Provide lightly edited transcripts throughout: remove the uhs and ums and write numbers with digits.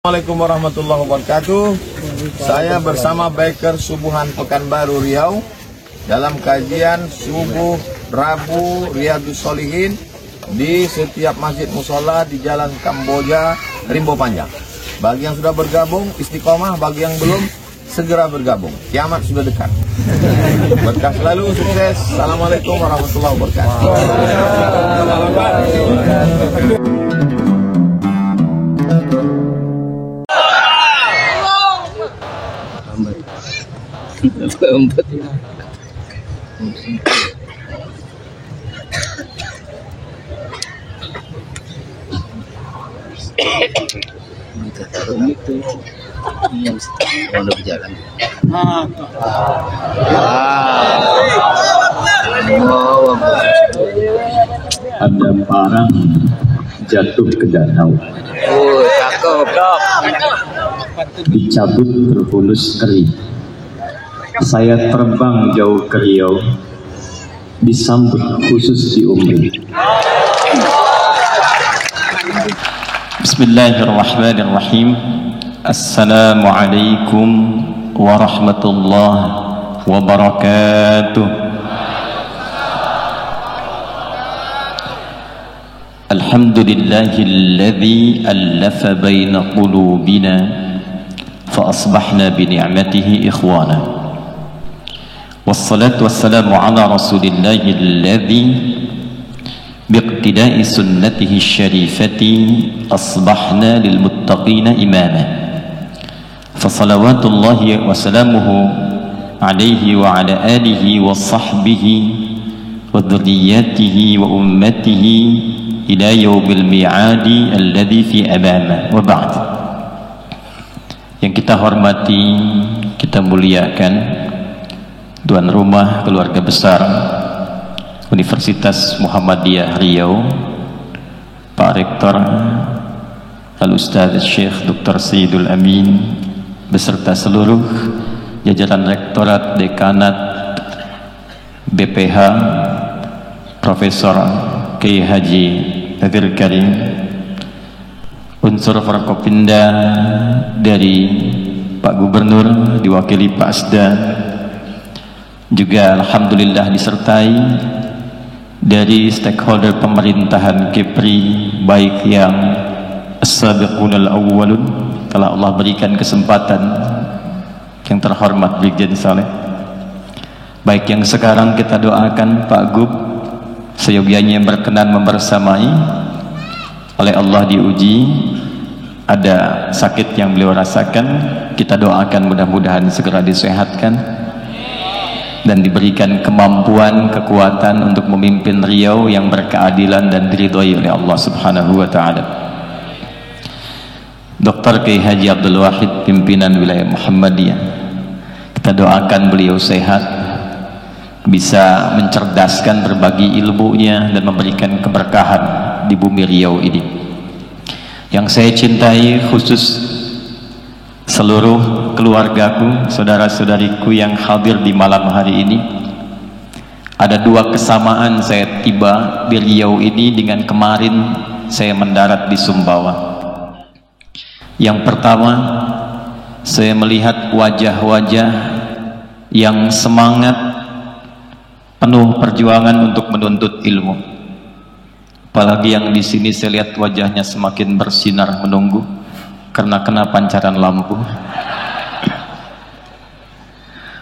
Assalamualaikum warahmatullahi wabarakatuh. Saya bersama Biker Subuhan Pekanbaru Riau dalam kajian subuh Rabu Riyadhus Shalihin di setiap masjid musola di Jalan Kamboja, Rimbo Panjang. Bagi yang sudah bergabung istiqomah, bagi yang belum segera bergabung. Kiamat sudah dekat. Berkah selalu, sukses. Assalamualaikum warahmatullahi wabarakatuh. Kita taruh itu yang mau berjalan. Ada parang jatuh ke danau. Oh, cakep. Dicabut terhunus kering. Saya terbang jauh ke Riau, disambut khusus di Umri. Bismillahirrahmanirrahim. Assalamualaikum warahmatullahi wabarakatuh. Alhamdulillahilladzi allafa baina qulubina fa asbahna bi ni'matihi ikhwana. Wassalatu wassalamu ala rasulillahi alladzi biiqtida'i sunnatihi syarifati asbahna lil muttaqina imama. Fa salawatullahi wa salamuhu alaihi wa ala alihi wa sahbihi wa dhurriyyatihi wa ummatihi ila yaumil mi'adi alladzi fi amama. Wa ba'd. Yang kita hormati, kita muliakan tuan rumah keluarga besar Universitas Muhammadiyah Riau, Pak Rektor Al-Ustadz Syekh Dr. Sayyidul Amin beserta seluruh jajaran Rektorat, Dekanat, BPH, Profesor Kiai Haji Nadir Karim, unsur Forkopimda dari Pak Gubernur diwakili Pak Asda, juga alhamdulillah disertai dari stakeholder pemerintahan Kepri, baik yang as-sabiqunal awwalun, telah Allah berikan kesempatan yang terhormat Brigjen Saleh, baik yang sekarang kita doakan Pak Gub seyogianya berkenan membersamai, oleh Allah diuji ada sakit yang beliau rasakan, kita doakan mudah-mudahan segera disehatkan dan diberikan kemampuan, kekuatan untuk memimpin Riau yang berkeadilan dan diridhoi oleh Allah Subhanahu wa taala. Dr. Kiai Haji Abdul Wahid, pimpinan wilayah Muhammadiyah, kita doakan beliau sehat, bisa mencerdaskan berbagi ilmunya dan memberikan keberkahan di bumi Riau ini. Yang saya cintai khusus seluruh keluargaku, saudara-saudariku yang hadir di malam hari ini. Ada dua kesamaan saya tiba di Riau ini dengan kemarin saya mendarat di Sumbawa. Yang pertama, saya melihat wajah-wajah yang semangat, penuh perjuangan untuk menuntut ilmu. Apalagi yang di sini saya lihat wajahnya semakin bersinar menunggu karena kena pancaran lampu.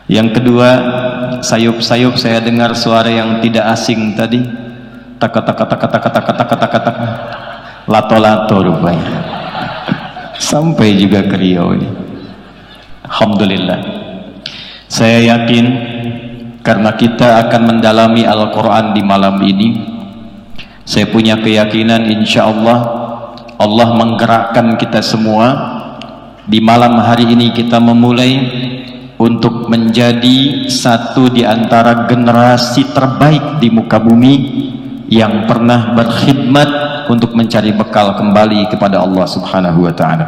Yang kedua, sayup-sayup saya dengar suara yang tidak asing tadi, tak lato-lato rupanya, sampai juga ke Riau ini. Alhamdulillah. Saya yakin karena kita akan mendalami Al-Quran di malam ini, saya punya keyakinan insya Allah Allah menggerakkan kita semua di malam hari ini, kita memulai untuk menjadi satu di antara generasi terbaik di muka bumi yang pernah berkhidmat untuk mencari bekal kembali kepada Allah Subhanahu wa taala.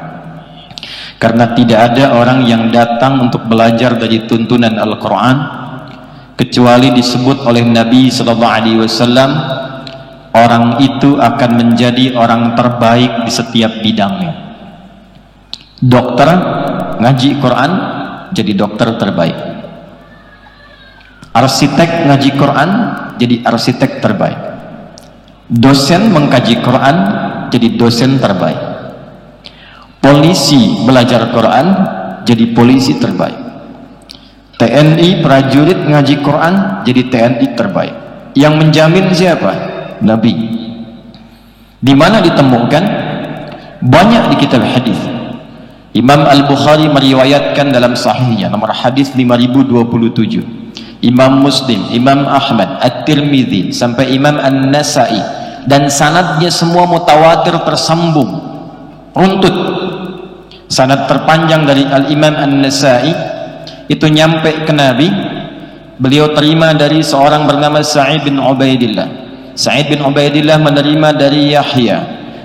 Karena tidak ada orang yang datang untuk belajar dari tuntunan Al-Quran kecuali disebut oleh Nabi sallallahu alaihi wasallam orang itu akan menjadi orang terbaik di setiap bidangnya. Dokter ngaji Quran jadi dokter terbaik. Arsitek ngaji Quran jadi arsitek terbaik. Dosen mengkaji Quran jadi dosen terbaik. Polisi belajar Quran jadi polisi terbaik. TNI prajurit ngaji Quran jadi TNI terbaik. Yang menjamin siapa? Nabi. Di mana ditemukan? Banyak di kitab hadis. Imam Al-Bukhari meriwayatkan dalam sahihnya nomor hadis 5027. Imam Muslim, Imam Ahmad, At-Tirmidzi sampai Imam An-Nasa'i, dan sanadnya semua mutawatir tersambung runtut. Sanad terpanjang dari Al-Imam An-Nasa'i itu nyampe ke Nabi. Beliau terima dari seorang bernama Sa'id bin Ubaidillah. Sa'id bin Ubaidillah menerima dari Yahya.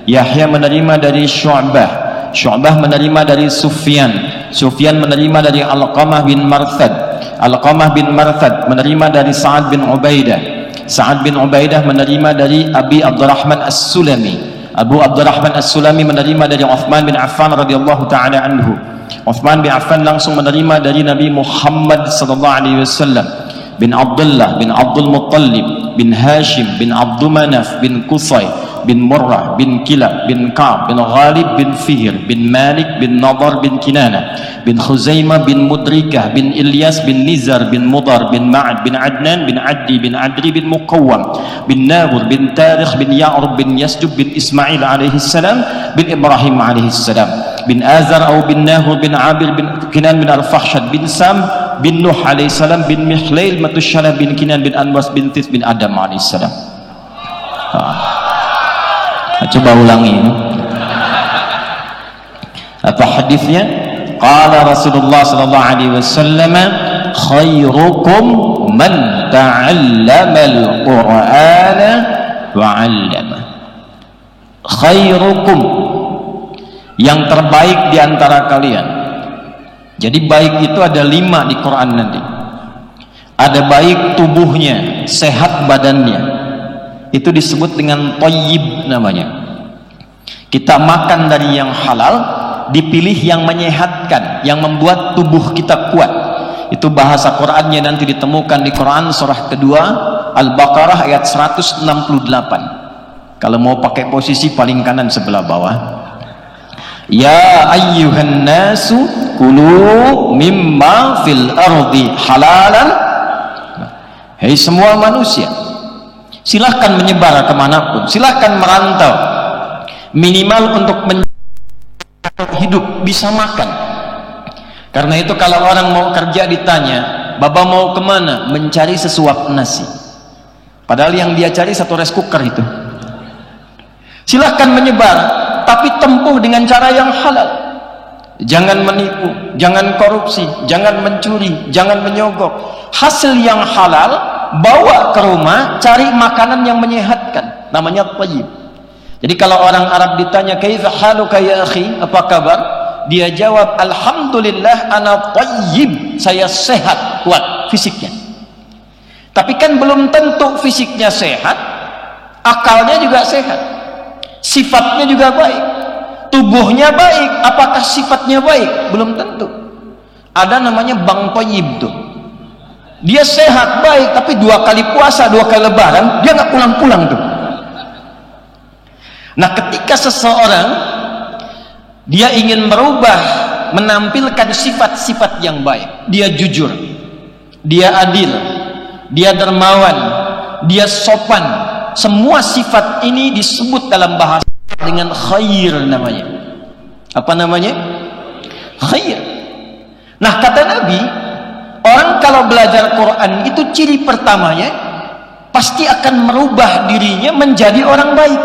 Yahya menerima dari Syu'bah. Syu'bah menerima dari Sufyan. Sufyan menerima dari Alqamah bin Marthad. Alqamah bin Marthad menerima dari Sa'ad bin Ubaidah. Sa'ad bin Ubaidah menerima dari Abi Abdurrahman As-Sulami. Abu Abdurrahman As-Sulami menerima dari Uthman bin Affan radhiyallahu taala anhu. Uthman bin Affan langsung menerima dari Nabi Muhammad sallallahu alaihi wasallam. Bin Abdullah bin Abdul Muttalib bin Hashim bin Abdul Manaf bin Qusay bin Murrah bin Kilab bin Ka'b bin Ghalib bin Fihr bin Malik bin Nadar bin Kinana bin Khuzaimah bin Mudrikah bin Ilyas bin Nizar bin Mudar bin Ma'ad bin Adnan bin Addi bin Adri bin Muqawwam bin Nabur bin Tarikh bin Ya'rub bin Yasjub bin Ismail alaihi salam bin Ibrahim alaihi salam bin Azar atau bin Nahur bin Abir bin Kinan bin Al-Fahshad bin Sam bin Nuh alaihi salam bin Mihlail Matushalah bin Kinan bin Anwas bin Tis bin Adam alaihi salam. Coba ulangi. Apa hadisnya? Qala Rasulullah sallallahu alaihi wasallam, khairukum man ta'allama al-Qur'ana wa 'allama. Khairukum, yang terbaik di antara kalian. Jadi baik itu ada 5 di Quran nanti. Ada baik tubuhnya, sehat badannya, itu disebut dengan thayyib namanya. Kita makan dari yang halal, dipilih yang menyehatkan, yang membuat tubuh kita kuat. Itu bahasa Qur'annya nanti ditemukan di Quran surah kedua Al-Baqarah ayat 168. Kalau mau pakai posisi paling kanan sebelah bawah. Ya ayyuhan nasu kulu mimma fil ardi halalan. Hei semua manusia, silahkan menyebar kemanapun, silahkan merantau, minimal untuk hidup bisa makan. Karena itu kalau orang mau kerja ditanya, Bapak mau kemana? Mencari sesuap nasi, padahal yang dia cari 1 rice cooker itu. Silahkan menyebar, tapi tempuh dengan cara yang halal. Jangan menipu, jangan korupsi, jangan mencuri, jangan menyogok. Hasil yang halal bawa ke rumah, cari makanan yang menyehatkan, namanya thayyib. Jadi kalau orang Arab ditanya kaifa haluka ya akhi, apa kabar? Dia jawab alhamdulillah ana thayyib, saya sehat, kuat fisiknya. Tapi kan belum tentu fisiknya sehat, akalnya juga sehat, sifatnya juga baik. Tubuhnya baik, apakah sifatnya baik? Belum tentu. Ada namanya Bang Thayyib tuh. Dia sehat, baik, tapi 2 kali puasa, 2 kali lebaran, dia nggak pulang-pulang tuh. Nah, ketika seseorang dia ingin merubah, menampilkan sifat-sifat yang baik, dia jujur, dia adil, dia dermawan, dia sopan, semua sifat ini disebut dalam bahasa dengan khair namanya. Apa namanya? Khair. Nah, kata Nabi, orang kalau belajar Quran itu ciri pertamanya pasti akan merubah dirinya menjadi orang baik.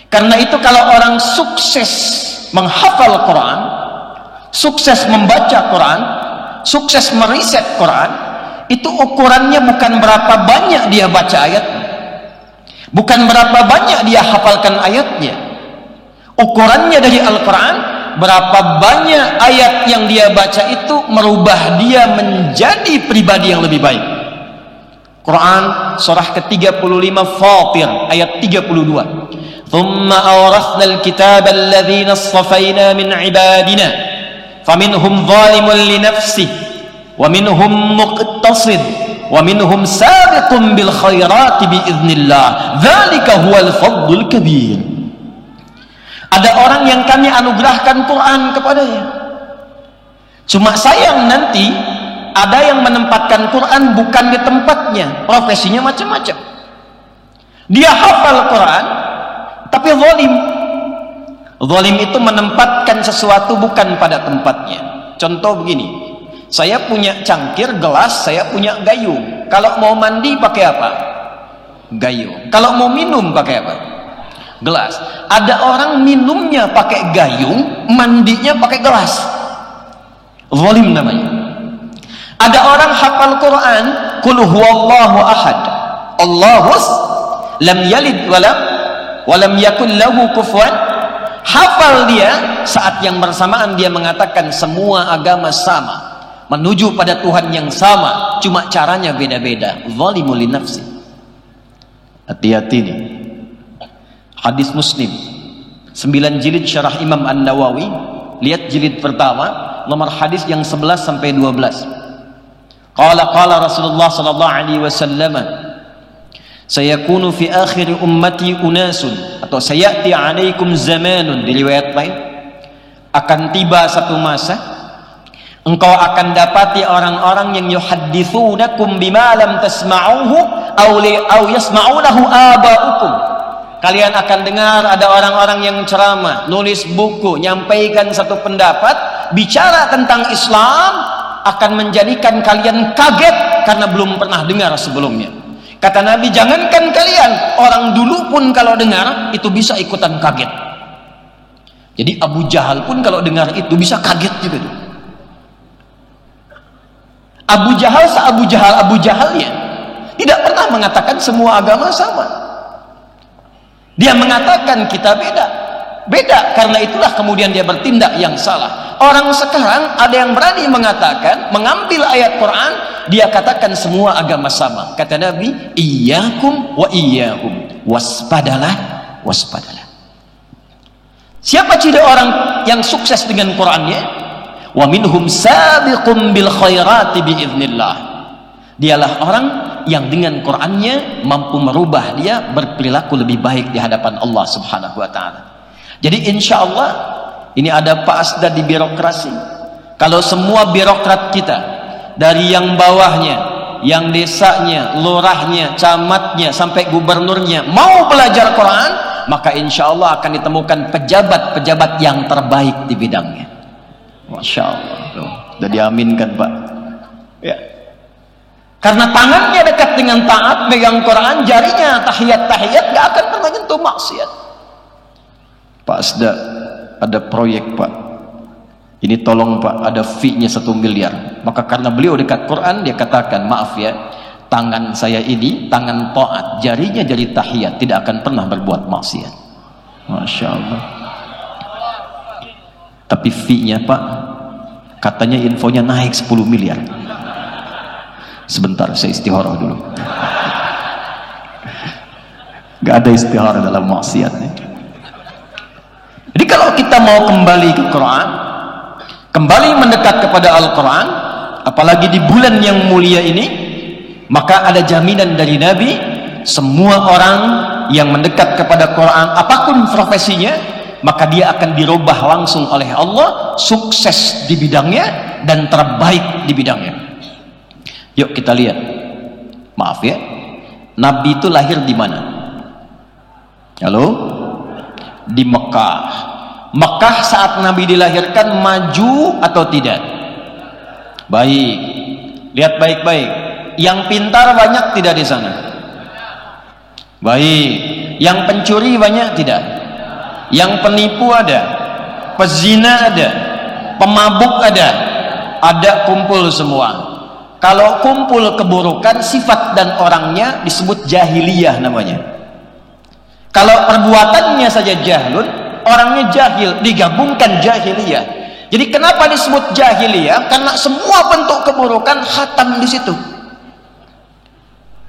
Karena itu kalau orang sukses menghafal Quran, sukses membaca Quran, sukses meriset Quran, itu ukurannya bukan berapa banyak dia baca ayatnya, bukan berapa banyak dia hafalkan ayatnya. Ukurannya dari Al-Quran, berapa banyak ayat yang dia baca itu merubah dia menjadi pribadi yang lebih baik. Quran surah ke-35 Fatir ayat 32. thumma awrathna al-kitaba alladhina istafaina min ibadina faminhum zalimun li nafsihi wa minhum muqtasid wa minhum sabiqun bil khairati biiznillah dzalika huwal fadlul kabir. Ada orang yang kami anugerahkan Quran kepadanya, cuma sayang nanti ada yang menempatkan Quran bukan di tempatnya, profesinya macam-macam. Dia hafal Quran tapi zalim. Zalim itu menempatkan sesuatu bukan pada tempatnya. Contoh begini, saya punya cangkir, gelas, saya punya gayung. Kalau mau mandi pakai apa? Gayung. Kalau mau minum pakai apa? Gelas. Ada orang minumnya pakai gayung, mandinya pakai gelas. Zalim namanya. Ada orang hafal Quran, qul huwallahu ahad, Allahus lam yalid walam yakul lahu kufuwan. Hafal dia, saat yang bersamaan dia mengatakan semua agama sama, menuju pada Tuhan yang sama, cuma caranya beda-beda. Zalimul li nafsi. Hati-hati nih. Hadis Muslim 9 jilid syarah Imam An-Nawawi, lihat jilid pertama, nomor hadis yang 11 sampai 12. Qala Rasulullah sallallahu alaihi wasallam, sayakunu fi akhir ummati unasun, atau sayati alaikum zamanun, di riwayat lain, akan tiba satu masa engkau akan dapati orang-orang yang yuhadditsunakum bima lam tasma'uhu aw yasma'unahu aba'ukum. Kalian akan dengar ada orang-orang yang ceramah, nulis buku, nyampaikan satu pendapat, bicara tentang Islam, akan menjadikan kalian kaget karena belum pernah dengar sebelumnya. Kata Nabi, jangankan kalian, orang dulu pun kalau dengar itu bisa ikutan kaget. Jadi Abu Jahal pun kalau dengar itu bisa kaget juga. Abu Jahalnya tidak pernah mengatakan semua agama sama. Dia mengatakan kita beda, karena itulah kemudian dia bertindak yang salah. Orang sekarang ada yang berani mengatakan, mengambil ayat Quran, dia katakan semua agama sama. Kata Nabi, iyyakum wa iyyahum, waspadalah. Siapa ciri orang yang sukses dengan Qurannya? Wa minhum sabiqun bil khairati biiznillah. Dialah orang yang dengan Qurannya mampu merubah dia berperilaku lebih baik di hadapan Allah Subhanahu wa taala. Jadi insya Allah ini ada Pak Asda di birokrasi. Kalau semua birokrat kita dari yang bawahnya, yang desanya, lurahnya, camatnya sampai gubernurnya mau belajar Quran, maka insya Allah akan ditemukan pejabat-pejabat yang terbaik di bidangnya. Masya Allah, sudah diaminkan Pak. Ya. Karena tangannya dekat dengan taat, megang Quran, jarinya tahiyat gak akan pernah nyentuh maksiat. Pak Asda, ada proyek Pak, ini tolong Pak, ada fee-nya 1 miliar. Maka karena beliau dekat Quran, dia katakan, maaf ya, tangan saya ini tangan taat, jarinya jari tahiyat, tidak akan pernah berbuat maksiat. Masya Allah. Tapi fee-nya Pak, katanya infonya naik 10 miliar. Sebentar, saya istikharah dulu. Gak ada istikharah dalam maksiatnya. Jadi kalau kita mau kembali ke Quran, kembali mendekat kepada Al-Quran, apalagi di bulan yang mulia ini, maka ada jaminan dari Nabi, semua orang yang mendekat kepada Quran, apapun profesinya, maka dia akan dirubah langsung oleh Allah, sukses di bidangnya dan terbaik di bidangnya. Yuk kita lihat. Maaf ya, Nabi itu lahir di mana? Halo? Di Mekah. Mekah saat Nabi dilahirkan maju atau tidak? Baik. Lihat baik-baik. Yang pintar banyak tidak di sana? Baik. Yang pencuri banyak tidak? Yang penipu ada? Pezina ada? Pemabuk ada kumpul semua. Kalau kumpul keburukan, sifat dan orangnya disebut jahiliyah namanya. Kalau perbuatannya saja jahilun, orangnya jahil, digabungkan jahiliyah. Jadi kenapa disebut jahiliyah? Karena semua bentuk keburukan khatam di situ.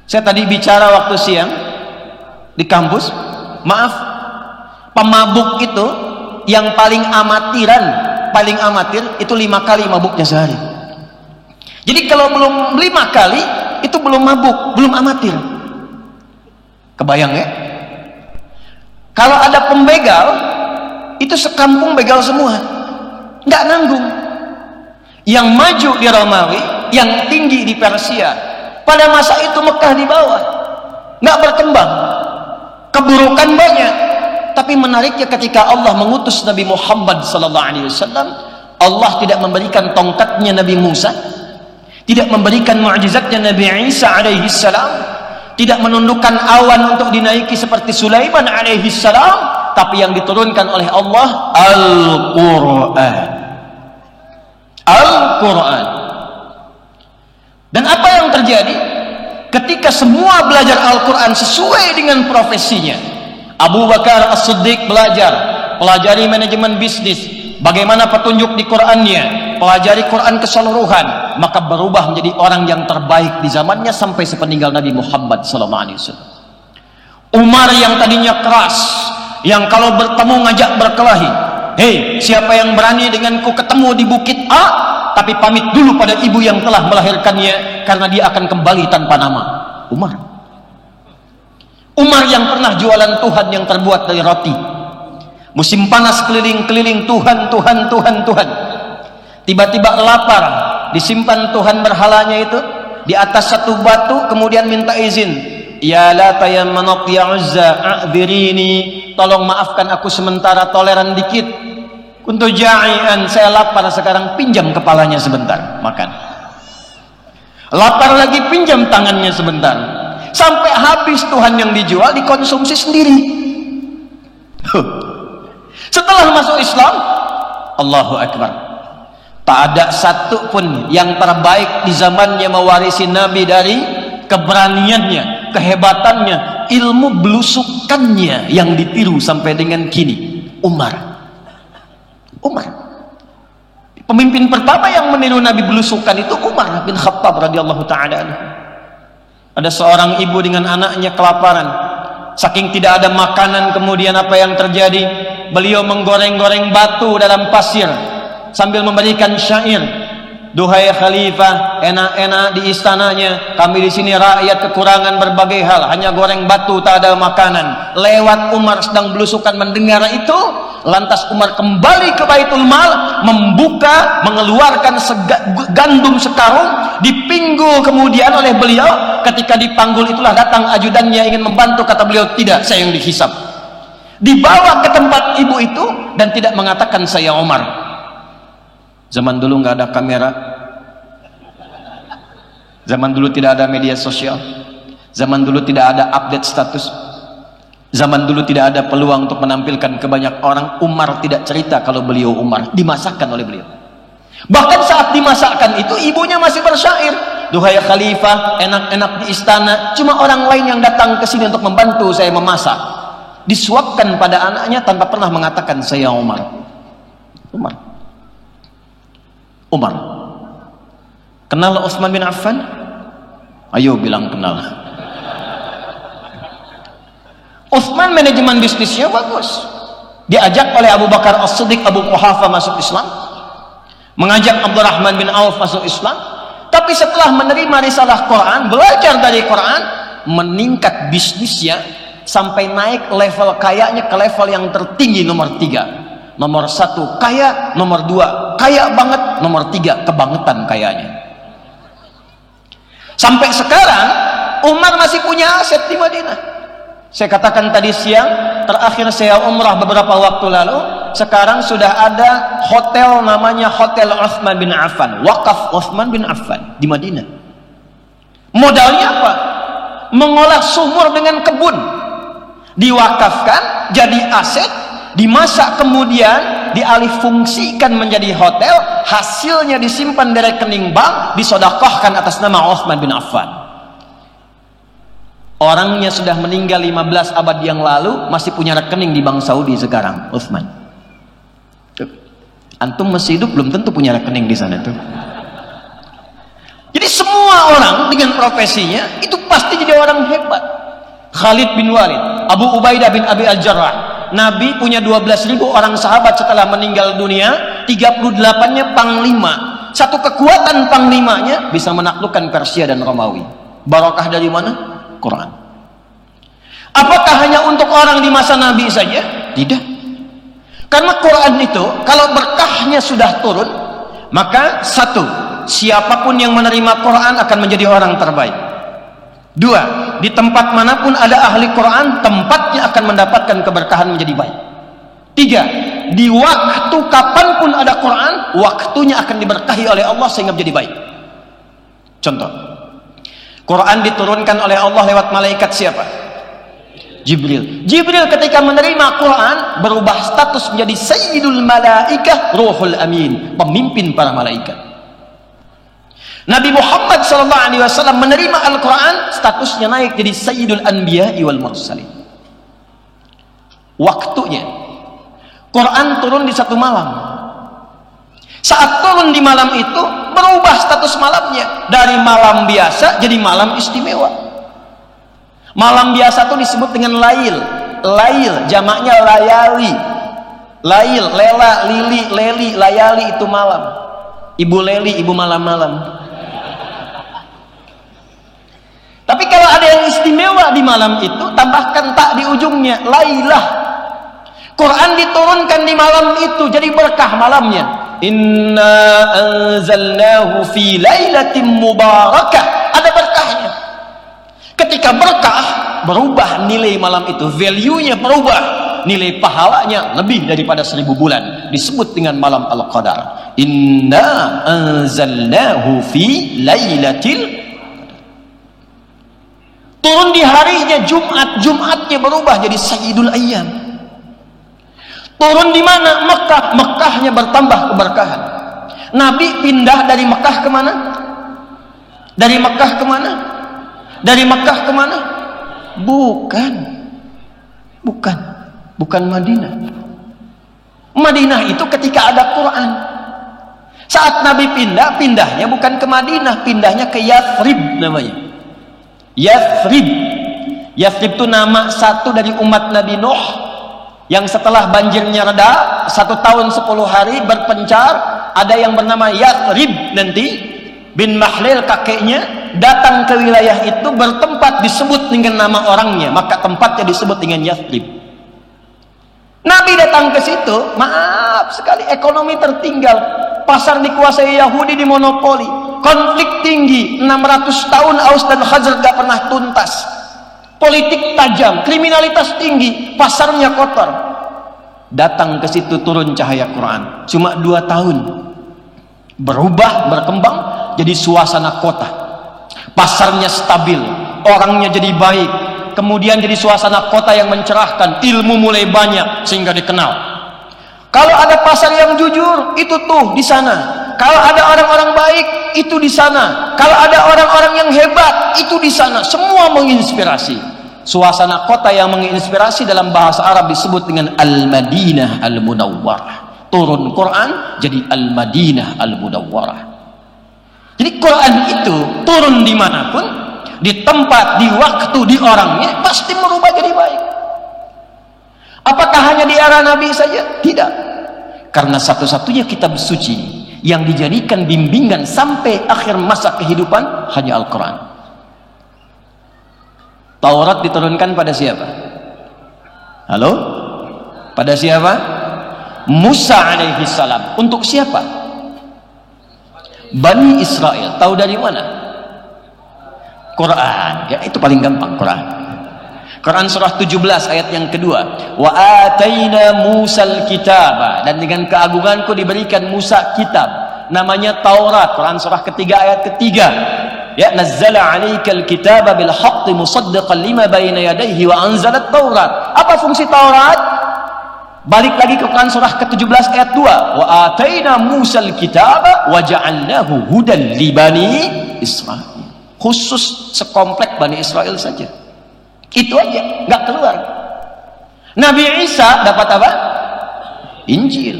Saya tadi bicara waktu siang di kampus, maaf, Pemabuk itu yang paling amatir itu 5 kali mabuknya sehari. Jadi kalau belum 5 kali itu belum mabuk, belum amatir. Kebayang ya? Kalau ada pembegal itu sekampung begal semua, nggak nanggung. Yang maju di Romawi, yang tinggi di Persia. Pada masa itu Mekah di bawah, nggak berkembang, keburukan banyak. Tapi menariknya ketika Allah mengutus Nabi Muhammad SAW, Allah tidak memberikan tongkatnya Nabi Musa, tidak memberikan mu'jizatnya Nabi Isa alaihissalam, tidak menundukkan awan untuk dinaiki seperti Sulaiman alaihissalam, tapi yang diturunkan oleh Allah Al-Quran. Al-Quran. Dan apa yang terjadi ketika semua belajar Al-Quran sesuai dengan profesinya? Abu Bakar As-Siddiq belajar, pelajari manajemen bisnis, bagaimana petunjuk di Qur'annya, pelajari Quran keseluruhan, maka berubah menjadi orang yang terbaik di zamannya sampai sepeninggal Nabi Muhammad SAW. Umar yang tadinya keras, yang kalau bertemu ngajak berkelahi, hei, siapa yang berani denganku ketemu di bukit A, tapi pamit dulu pada ibu yang telah melahirkannya, karena dia akan kembali tanpa nama. Umar yang pernah jualan Tuhan yang terbuat dari roti, musim panas keliling-keliling Tuhan, tiba-tiba lapar, disimpan Tuhan berhalanya itu di atas satu batu, kemudian minta izin, ya Lata ya Manat ya Uzza a'dhirini, tolong maafkan aku sementara, toleran dikit, kuntu ja'ian, saya lapar sekarang, pinjam kepalanya sebentar makan. Lapar lagi, pinjam tangannya sebentar, sampai habis Tuhan yang dijual dikonsumsi sendiri. Setelah masuk Islam, Allahu Akbar, tak ada satu pun yang terbaik di zamannya mewarisi Nabi dari keberaniannya, kehebatannya, ilmu belusukannya yang ditiru sampai dengan kini. Umar, pemimpin pertama yang meniru Nabi belusukan itu Umar bin Khattab radhiyallahu ta'ala anhu. Ada seorang ibu dengan anaknya kelaparan, saking tidak ada makanan, kemudian apa yang terjadi? Beliau menggoreng-goreng batu dalam pasir sambil memberikan syair, duhai khalifah, enak-enak di istananya, kami di sini rakyat kekurangan berbagai hal, hanya goreng batu, tak ada makanan. Lewat Umar sedang belusukan mendengar itu, lantas Umar kembali ke Baitul Mal, membuka, mengeluarkan gandum sekarung, dipinggul kemudian oleh beliau. Ketika dipanggul itulah datang ajudannya ingin membantu, kata beliau, tidak, saya yang dihisap. Dibawa ke tempat ibu itu dan tidak mengatakan saya Umar. Zaman dulu nggak ada kamera, zaman dulu tidak ada media sosial, zaman dulu tidak ada update status, zaman dulu tidak ada peluang untuk menampilkan ke banyak orang. Umar tidak cerita kalau beliau Umar, dimasakkan oleh beliau. Bahkan saat dimasakkan itu ibunya masih bersyair, duhai khalifah, enak-enak di istana, cuma orang lain yang datang ke sini untuk membantu saya memasak. Disuapkan pada anaknya tanpa pernah mengatakan saya Umar. Kenal Utsman bin Affan? Ayo bilang kenal. Utsman manajemen bisnisnya bagus, diajak oleh Abu Bakar As-Siddiq, Abu Quhafa masuk Islam, mengajak Abdurrahman bin Auf masuk Islam. Tapi setelah menerima risalah Quran, belajar dari Quran, meningkat bisnisnya sampai naik level kayanya ke level yang tertinggi, nomor 3. Nomor 1 kaya, nomor 2 kaya banget, nomor 3 kebangetan kayanya. Sampai sekarang Umar masih punya aset di Madinah. Saya katakan tadi siang, terakhir saya umrah beberapa waktu lalu, sekarang sudah ada hotel namanya Hotel Utsman bin Affan, wakaf Utsman bin Affan di Madinah. Modalnya apa? Mengolah sumur dengan kebun, diwakafkan jadi aset, dimasak kemudian dialih fungsikan menjadi hotel, hasilnya disimpan di rekening bank, disedekahkan atas nama Utsman bin Affan. Orangnya sudah meninggal 15 abad yang lalu, masih punya rekening di bank Saudi sekarang, Utsman. Antum masih hidup belum tentu punya rekening di sana tuh. Jadi semua orang dengan profesinya itu pasti jadi orang hebat. Khalid bin Walid, Abu Ubaidah bin Abi Al-Jarrah, Nabi punya 12.000 orang sahabat setelah meninggal dunia, 38-nya panglima. Satu kekuatan panglimanya bisa menaklukkan Persia dan Romawi. Barokah dari mana? Quran. Apakah hanya untuk orang di masa Nabi saja? Tidak. Karena Quran itu kalau berkahnya sudah turun, maka satu, siapapun yang menerima Quran akan menjadi orang terbaik. Dua, di tempat manapun ada ahli Quran, tempatnya akan mendapatkan keberkahan menjadi baik. Tiga, di waktu kapanpun ada Quran, waktunya akan diberkahi oleh Allah sehingga menjadi baik. Contoh, Quran diturunkan oleh Allah lewat malaikat siapa? Jibril. Jibril ketika menerima Quran berubah status menjadi Sayyidul Malaikah Ruhul Amin, pemimpin para malaikat. Nabi Muhammad SAW menerima Al-Quran, statusnya naik jadi Sayyidul Anbiya wal Mursalin. Waktunya Quran turun di satu malam. Saat turun di malam itu berubah status malamnya dari malam biasa jadi malam istimewa. Malam biasa itu disebut dengan lail. Lail jamaknya layali. Lail, lela, lili, leli, layali itu malam. Ibu Leli, ibu malam-malam. Tapi kalau ada yang istimewa di malam itu, tambahkan tak di ujungnya, lailah. Quran diturunkan di malam itu, jadi berkah malamnya. Inna anzalnahu fi lailatin mubarakah. Ada berkahnya. Ketika berkah, berubah nilai malam itu, value-nya berubah. Nilai pahalanya lebih daripada 1000 bulan. Disebut dengan malam Al-Qadar. Inna anzalnahu fi lailatil. Turun di harinya Jumat, Jumatnya berubah jadi Sayyidul Ayyam. Turun di mana? Mekah, Mekahnya bertambah keberkahan. Nabi pindah dari Mekah kemana? Dari Mekah kemana? Dari Mekah kemana? Bukan Madinah. Madinah itu ketika ada Quran. Saat Nabi pindah, pindahnya bukan ke Madinah, pindahnya ke Yathrib namanya. Yathrib itu nama satu dari umat Nabi Nuh yang setelah banjirnya reda 1 tahun 10 hari berpencar. Ada yang bernama Yathrib nanti bin Mahlil kakeknya datang ke wilayah itu bertempat disebut dengan nama orangnya, maka tempatnya disebut dengan Yathrib. Nabi datang ke situ, maaf sekali ekonomi tertinggal, pasar dikuasai Yahudi, dimonopoli, konflik tinggi, 600 tahun Aus dan Khazraj gak pernah tuntas, politik tajam, kriminalitas tinggi, pasarnya kotor. Datang ke situ turun cahaya Quran, cuma 2 tahun berubah, berkembang jadi suasana kota, pasarnya stabil, orangnya jadi baik, kemudian jadi suasana kota yang mencerahkan, ilmu mulai banyak sehingga dikenal. Kalau ada pasar yang jujur, itu tuh di sana. Kalau ada orang-orang baik, itu di sana. Kalau ada orang-orang yang hebat, itu di sana. Semua menginspirasi. Suasana kota yang menginspirasi dalam bahasa Arab disebut dengan Al-Madinah Al-Munawwarah. Turun Quran jadi Al-Madinah Al-Munawwarah. Jadi Quran itu turun dimanapun, di tempat, di waktu, di orangnya, pasti merubah jadi baik. Apakah hanya di era Nabi saja? Tidak. Karena satu-satunya kitab suci yang dijadikan bimbingan sampai akhir masa kehidupan hanya Al-Quran. Taurat diturunkan pada siapa? Halo? Pada siapa? Musa alaihi salam. Untuk siapa? Bani Israel. Tahu dari mana? Quran. Ya, itu paling gampang, Quran. Quran surah 17 ayat yang kedua, wa ataina Musal kitaba, dan dengan keagunganku diberikan Musa kitab namanya Taurat. Quran surah ketiga ayat ketiga, ya nazzala 'alaikal kitaba bil haqqi musaddiqan lima baina yadayhi wa anzalat Taurat. Apa fungsi Taurat? Balik lagi ke Quran surah ke-17 ayat 2, wa ataina Musal kitaba wa ja'alnahu hudan li bani Israil. Khusus sekomplek Bani Israel saja. Itu aja, nggak keluar. Nabi Isa dapat apa? Injil.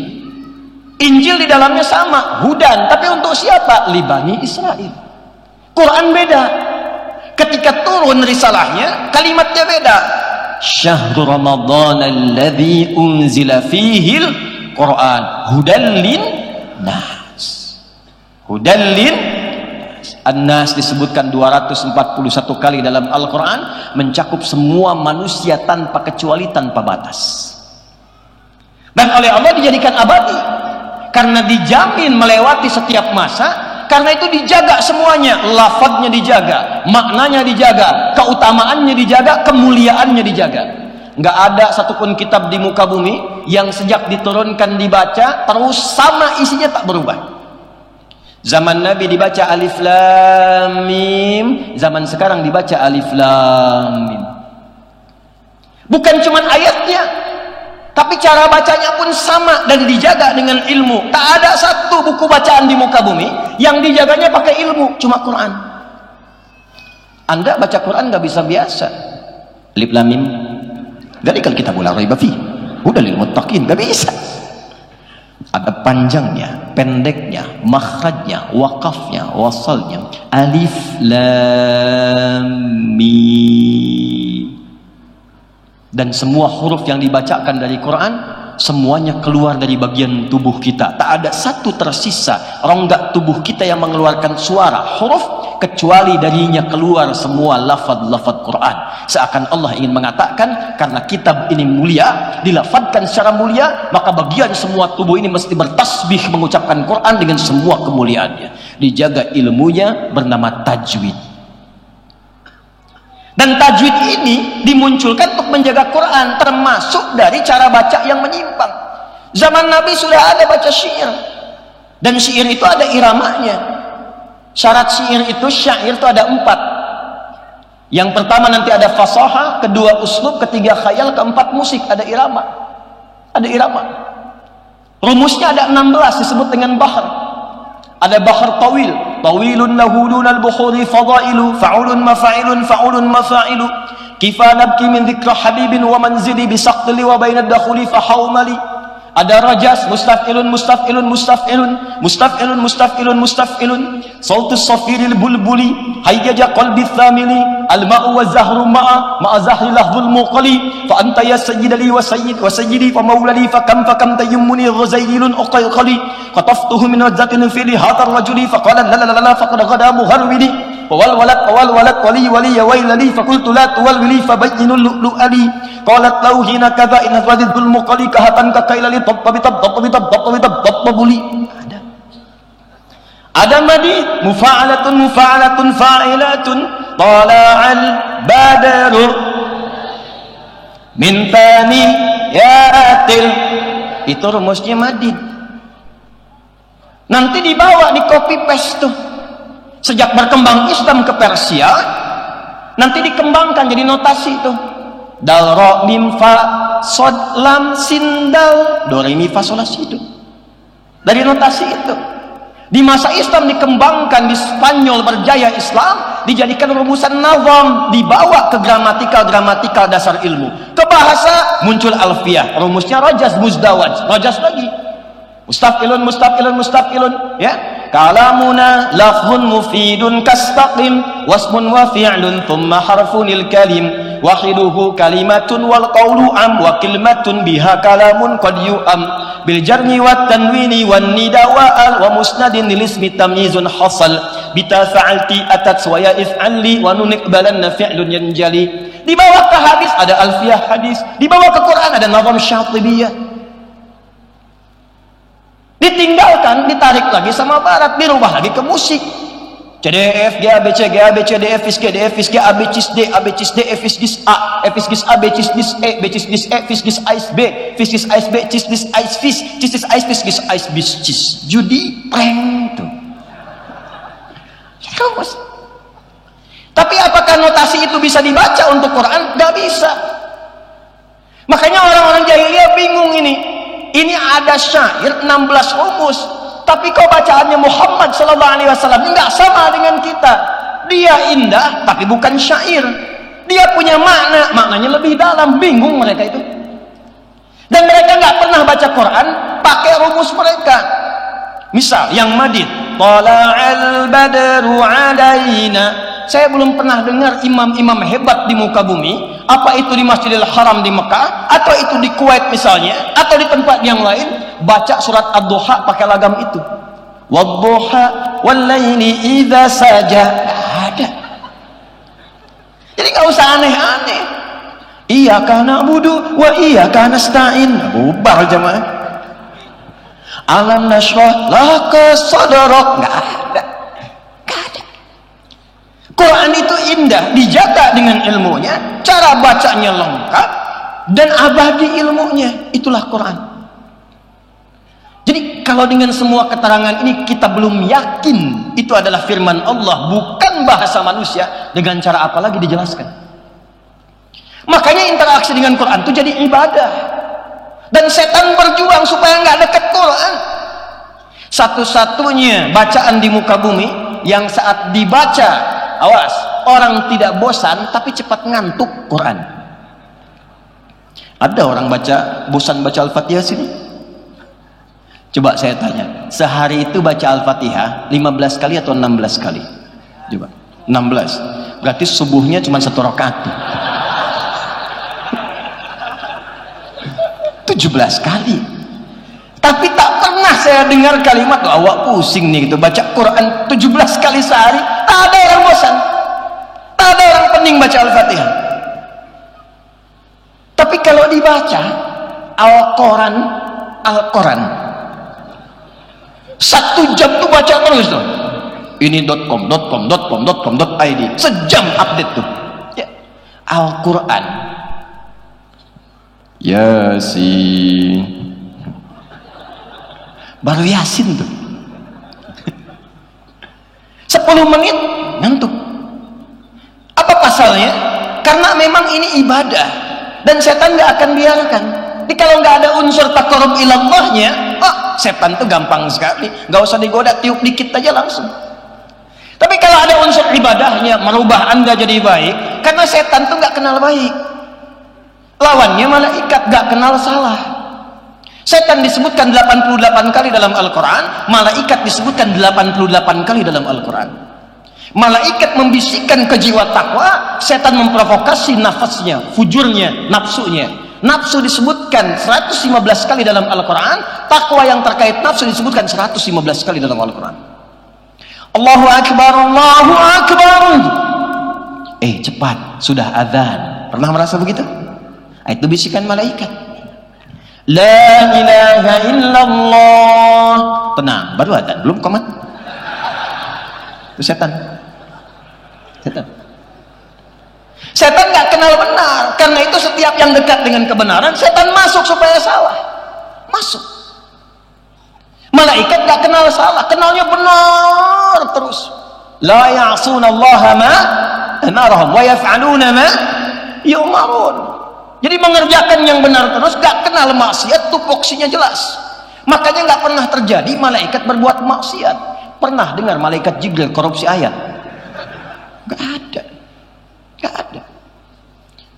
Injil di dalamnya sama, hudan, tapi untuk siapa? Li Bani Israil. Quran beda. Ketika turun risalahnya, kalimatnya beda. syahrul ramadhan alladzi unzila fihil Quran hudan lin nas. Hudan lin An-Nas disebutkan 241 kali dalam Al-Quran, mencakup semua manusia tanpa kecuali, tanpa batas. Dan oleh Allah dijadikan abadi karena dijamin melewati setiap masa. Karena itu dijaga semuanya, lafadznya dijaga, maknanya dijaga, keutamaannya dijaga, kemuliaannya dijaga. Nggak ada satupun kitab di muka bumi yang sejak diturunkan dibaca terus sama isinya, tak berubah. Zaman Nabi dibaca alif lam mim, zaman sekarang dibaca alif lam mim. Bukan cuma ayatnya, tapi cara bacanya pun sama dan dijaga dengan ilmu. Tak ada satu buku bacaan di muka bumi yang dijaganya pakai ilmu, cuma Quran. Anda baca Quran nggak bisa biasa. Alif lam mim, dzalikal kitabul la raiba fihi, hudal lil muttaqin, nggak bisa. Ada panjangnya, pendeknya, makhrajnya, wakafnya, wasalnya. Alif lam mim. Dan semua huruf yang dibacakan dari Quran semuanya keluar dari bagian tubuh kita. Tak ada satu tersisa rongga tubuh kita yang mengeluarkan suara huruf, kecuali darinya keluar semua lafaz-lafaz Quran. Seakan Allah ingin mengatakan, karena kitab ini mulia, dilafadzkan secara mulia, maka bagian semua tubuh ini mesti bertasbih mengucapkan Quran dengan semua kemuliaannya. Dijaga ilmunya, bernama tajwid. Dan tajwid ini dimunculkan untuk menjaga Quran, termasuk dari cara baca yang menyimpang. Zaman Nabi sudah ada baca syair, dan syair itu ada iramanya. Syarat syair itu, syair itu ada 4. Yang pertama nanti ada fasaha, kedua uslub, ketiga khayal, keempat musik, ada irama. Ada irama. Rumusnya ada 16, disebut dengan bahar. Ada bahar tawil, tawilun lahulun al-bukhuri fadailu, fa'ulun mafa'ilun, fa'ulun mafa'ilu, kifa nabki min dhikra habibin wa manzili bisaqtili wa bainad dakhuli fahawmali. Ada rajas, mustaf'ilun, mustaf'ilun, mustaf'ilun, mustaf'ilun, mustaf'ilun, mustaf'ilun, sautus safiril bulbuli, hayyaja qalbi thamili, al-ma'u wa zahru ma'a zahri lahzul muqali, fa anta ya sayyidali wa sayyidi fa maulali fa kam tayammuni ghazailun uqayqali, qataftuhu min wajzatin fi hadar rajuli fa qala la la la faqad ghada muharwili, wal walad wali ya wailali fa qultu la tuwalwili fa bayyinul lu'ali, qalat lau hina kadha in hadhadul muqali kahatan ka kailali ada madi mufa'alatun fa'ilatun tala'al badru min tani ya'atil, itu rumusnya madid. Nanti dibawa di copy paste tuh. Sejak berkembang Islam ke Persia, nanti dikembangkan jadi notasi tuh. Dal ro mim fa sod lam sin dal do re mi fa sol la si do. Dari notasi itu di masa Islam dikembangkan, di Spanyol berjaya Islam, dijadikan rumusan nazam, dibawa ke gramatikal dasar ilmu, ke bahasa muncul alfiyah, rumusnya rajas muzdawaj, rajas lagi mustafilun mustafilun mustafilun, ya. Kalamuna lafzun mufidun kastaqim wasmun wa fi'lun thumma harfunil kalim wahiduhu kalimatun wal qawlu am wa kalimatun biha kalamun qad yu'am bil jarni wat tanwini wan nida wa al wa musnadin lil ismi tamyizun hasal bita fa'alti atat wa ya if'ali wa nunikbalanna fi'lun yanjali. Di bawah ke hadis ada alfiyah hadis, di bawah ke Quran ada nazam syatibiyah. Ditinggalkan, ditarik lagi sama barat, dirubah lagi ke musik. CDF, G, A, B, C, G, A, B, C, D, F, G, D, F, G, A, B, C, D, A, B, C, D, F, G, A, F, G, A, B, C, D, E, B, C, D, E, F, G, A, B, F, G, A, B, C, D, A, F, G, A, B, C, judi, prank tuh. Terus. Tapi apakah notasi itu bisa dibaca untuk Quran? Gak bisa. Makanya orang-orang jahiliyah bingung ini. Ini ada syair 16 rumus, tapi kok bacaannya Muhammad sallallahu alaihi wasallam enggak sama dengan kita. Dia indah tapi bukan syair. Dia punya maknanya lebih dalam, bingung mereka itu. Dan mereka enggak pernah baca Quran pakai rumus mereka. Misal yang madid, tala'al badru alaina saya belum pernah dengar imam-imam hebat di muka bumi, apa itu di Masjidil Haram di Mekah, atau itu di Kuwait misalnya, atau di tempat yang lain, baca surat Ad-Duha pakai lagam itu. Wadduha wallaili idza saja. Ada. Jadi nggak usah aneh-aneh. Iyyaka na'budu wa iyyaka nasta'in. Bubar jemaah. Alam nashrah laka sadrak. Nggak ada. Quran itu indah, dijaga dengan ilmunya, cara bacanya lengkap, dan abadi ilmunya. Itulah Quran. Jadi kalau dengan semua keterangan ini kita belum yakin itu adalah firman Allah, bukan bahasa manusia, dengan cara apa lagi dijelaskan? Makanya interaksi dengan Quran itu jadi ibadah. Dan setan berjuang supaya nggak dekat Quran. Satu-satunya bacaan di muka bumi yang saat dibaca, awas, orang tidak bosan tapi cepat ngantuk, Quran. Ada orang bosan baca Al-Fatihah sini? Coba saya tanya, sehari itu baca Al-Fatihah 15 kali atau 16 kali? Coba, 16. Berarti subuhnya cuma 1 rakaat. 17 kali. Tapi tak pernah saya dengar kalimat, awak pusing nih gitu, baca Quran 17 kali sehari. Tak ada orang bosan, tak ada orang pening baca Al-Fatihah. Tapi kalau dibaca Al-Quran 1 jam tuh baca terus tuh. Ini .com.id, sejam update tuh. Ya. Al-Quran, Yasin, baru Yasin tuh 10 menit ngantuk. Apa pasalnya? Karena memang ini ibadah dan setan gak akan biarkan. Jadi kalau nggak ada unsur taqarrub ilallahnya, setan tuh gampang sekali, nggak usah digoda, tiup dikit aja langsung. Tapi kalau ada unsur ibadahnya, merubah anda jadi baik, karena setan tuh nggak kenal baik. Lawannya malaikat, nggak kenal salah. Setan disebutkan 88 kali dalam Al-Quran, malaikat disebutkan 88 kali dalam Al-Quran. Malaikat membisikkan ke jiwa takwa, setan memprovokasi nafasnya, fujurnya, nafsunya. Nafsu disebutkan 115 kali dalam Al-Quran, takwa yang terkait nafsu disebutkan 115 kali dalam Al-Quran. Allahu Akbar, Allahu Akbar. Cepat, sudah azan. Pernah merasa begitu? Itu bisikan malaikat. La ilaha illallah. Tenang, baru azan, belum komat. Itu setan. Setan nggak kenal benar, karena itu setiap yang dekat dengan kebenaran setan masuk supaya salah, masuk. Malaikat nggak kenal salah, kenalnya benar terus. La ya'sunallaha ma amarahum wa yaf'aluna ma yu'marun. Jadi mengerjakan yang benar terus, nggak kenal maksiat, tupoksinya jelas. Makanya nggak pernah terjadi malaikat berbuat maksiat. Pernah dengar malaikat Jibril korupsi ayat? Nggak ada. Gak ada.